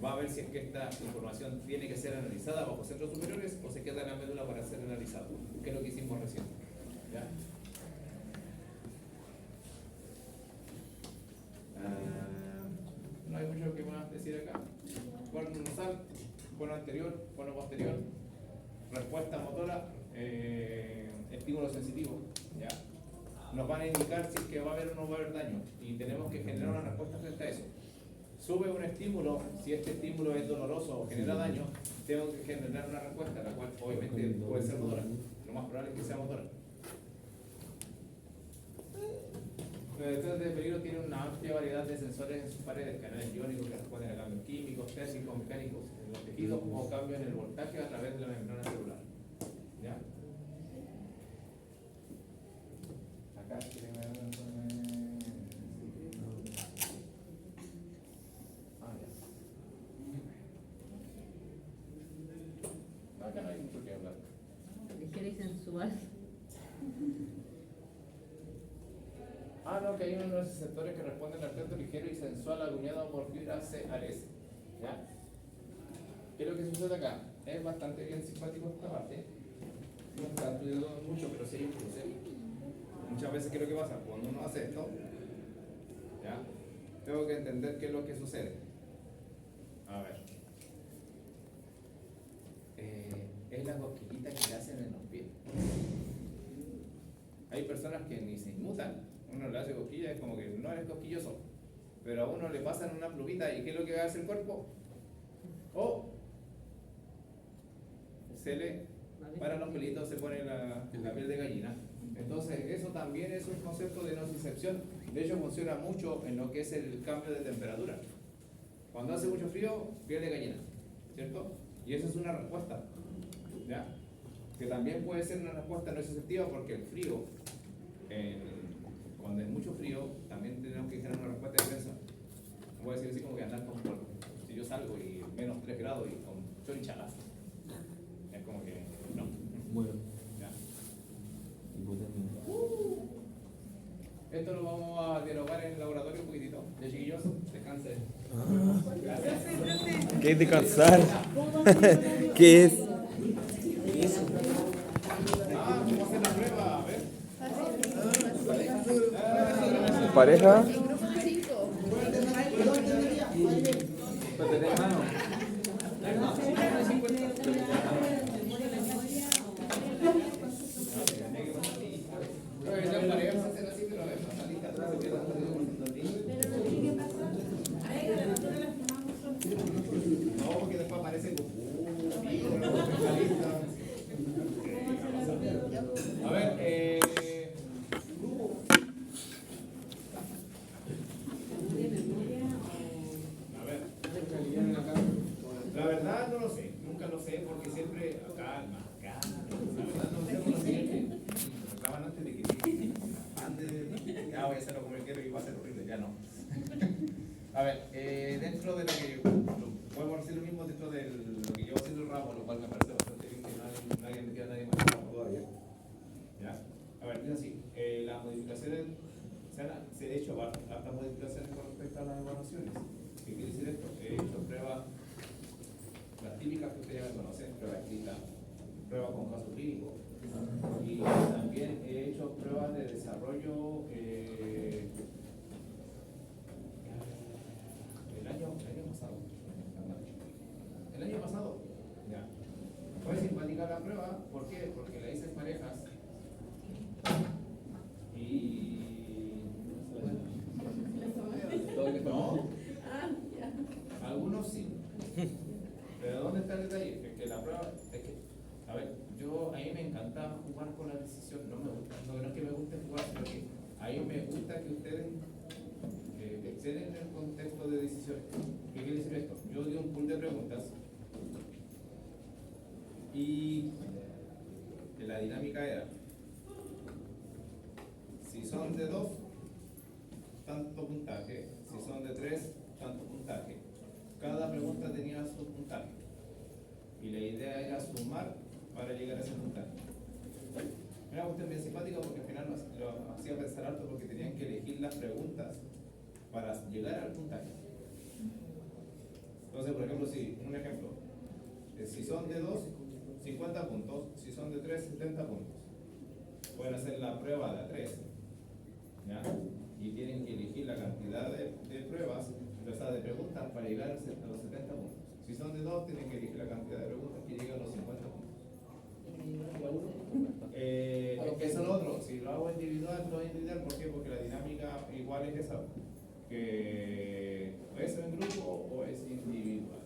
va a ver si es que esta información tiene que ser analizada bajo centros superiores o se queda en la médula para ser analizado, que es lo que hicimos recién. ¿Ya? No hay mucho que más decir acá. Cono nasal, cono anterior, cono posterior, respuesta motora, estímulo sensitivo, ¿ya? Nos van a indicar si es que va a haber o no va a haber daño y tenemos que generar una respuesta frente a eso. Sube un estímulo, si este estímulo es doloroso o genera daño, tengo que generar una respuesta, la cual obviamente puede ser motora. Lo más probable es que sea motora. Los detectores de peligro tienen una amplia variedad de sensores en sus paredes, canales iónicos que responden a cambios químicos, térmicos, mecánicos en los tejidos o cambios en el voltaje a través de la membrana celular. ¿Ya? Acá Acá no hay mucho que hablar. Ligera y sensual. Ah, no, que hay uno de esos sectores que responden al trato ligero y sensual acuñado por fibra CAS. ¿Ya? ¿Qué es lo que sucede acá? Es bastante bien simpático esta parte. No está estudiando mucho, pero sí hay un cruce. Muchas veces, ¿qué es lo que pasa? Cuando uno hace esto, ¿ya? Tengo que entender qué es lo que sucede. A ver. Es la cosquillita que le hacen en los pies. Hay personas que ni se inmutan. Uno le hace cosquilla, es como que no eres cosquilloso. Pero a uno le pasan una plumita y ¿qué es lo que hace el cuerpo? O se le para los pelitos, se pone la piel de gallina. Entonces, eso también es un concepto de nocicepción. De hecho, funciona mucho en lo que es el cambio de temperatura. Cuando hace mucho frío, piel de gallina, ¿cierto? Y esa es una respuesta, ¿ya? Que también puede ser una respuesta nociceptiva porque el frío, cuando hay mucho frío, también tenemos que generar una respuesta de defensa. No voy a decir así como que andar con polvo. Si yo salgo y menos 3 grados y con chonchalas, es como que no. Bueno, ¿Ya? hipotermia. Esto lo vamos a dialogar en el laboratorio un poquitito. De chiquillos, descansen. Gracias. ¿Qué es descansar? ¿Qué es? ¿Cómo hacer la prueba? A ver. ¿Pareja? En grupo de 5. Pues tenés mano. No, porque después aparece a ver, la verdad no lo sé, nunca lo sé porque siempre acá, la verdad no lo sé por lo siguiente. Acaban antes de que ya voy a hacerlo como yo quiero y va a ser horrible, ya no. A ver, dentro de lo que podemos decir lo mismo dentro de lo que llevo haciendo el ramo, lo cual me parece bastante bien que nadie metió a nadie más en el ramo todavía. ¿Ya? A ver, dice así, las modificaciones, se han hecho hartas modificaciones con respecto a las evaluaciones. ¿Qué quiere decir esto? He hecho pruebas, las típicas que ustedes ya conocen, prueba escrita, prueba con caso clínico, y también he hecho pruebas de desarrollo el año pasado, ya. Fue simpática la prueba, ¿por qué? Porque la hice en parejas y no, algunos sí, pero ¿dónde está el detalle? Es que la prueba, es que, a ver, a mí me encanta jugar con la decisión, no es que me guste jugar, sino que a mí me gusta que ustedes exceden en el contexto de decisiones. ¿Qué quiere decir esto? Yo di un pool de preguntas y la dinámica era, si son de 2, tanto puntaje, si son de 3, tanto puntaje. Cada pregunta tenía su puntaje y la idea era sumar para llegar a ese puntaje. Una cuestión bien simpática porque al final lo hacía pensar harto porque tenían que elegir las preguntas para llegar al puntaje. Entonces, por ejemplo, si son de 2, 50 puntos, si son de 3, 70 puntos. Pueden hacer la prueba de a 3, ¿ya? Y tienen que elegir la cantidad de pruebas, o sea, de preguntas para llegar a los 70 puntos. Si son de 2, tienen que elegir la cantidad de preguntas que lleguen a los 50 puntos. Eso es lo otro, si lo hago individual, todo individual, ¿por qué? Porque la dinámica igual es esa, que o es en grupo o es individual.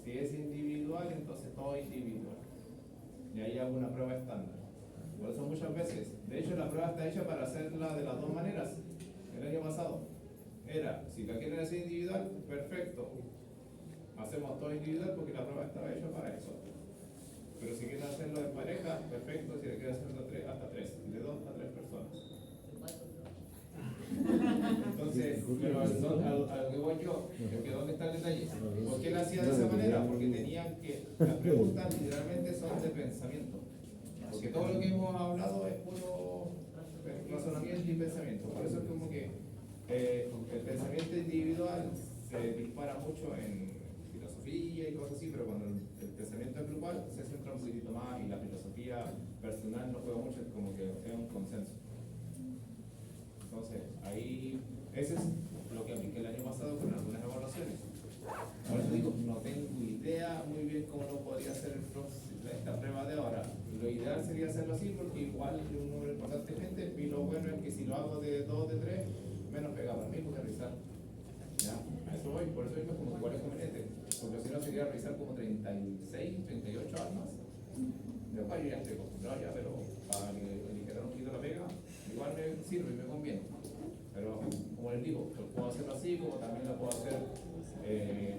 Si es individual, entonces todo individual. Y ahí hago una prueba estándar. Por eso muchas veces, de hecho la prueba está hecha para hacerla de las dos maneras. El año pasado era, si la quieren hacer individual, perfecto. Hacemos todo individual porque la prueba estaba hecha para eso. Pero si quieren hacerlo en pareja, perfecto. Si le quieren hacerlo hasta 3, de 2 a 3 personas. Entonces, pero a lo que voy voy yo, que dónde está el detalle. ¿Por qué lo hacía de esa manera? Porque tenían que, las preguntas literalmente son de pensamiento. Porque todo lo que hemos hablado es puro razonamiento y pensamiento. Por eso es como que el pensamiento individual se dispara mucho en filosofía y cosas así, pero cuando el pensamiento es grupal se centra un poquitito más y la filosofía personal no juega mucho, es como que es un consenso. Entonces, ahí, ese es lo que apliqué el año pasado con algunas evaluaciones. Ahora te digo, no tengo idea muy bien cómo lo podría hacer esta prueba de ahora. Lo ideal sería hacerlo así porque igual un número importante de gente, y lo bueno es que si lo hago de 2 de 3, menos pegado a mí porque revisar. ¿Ya? A eso voy, por eso digo como que igual es conveniente. Porque si no sería revisar como 36, 38 almas. Yo ya estoy acostumbrado ya, pero para que aligerar un poquito la pega, igual me sirve y me conviene. Pero como les digo, lo puedo hacerlo así, como también lo puedo hacer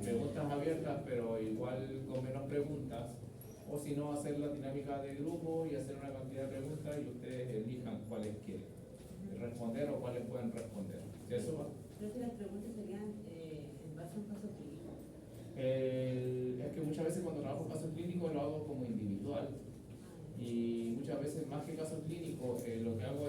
preguntas abiertas, pero igual con menos preguntas. O si no, hacer la dinámica de grupo y hacer una cantidad de preguntas y ustedes elijan cuáles quieren responder o cuáles pueden responder. ¿Sí, eso va? Creo que las preguntas serían en base a un caso clínico. Es que muchas veces cuando trabajo casos clínicos lo hago como individual. Y muchas veces más que casos clínicos, lo que hago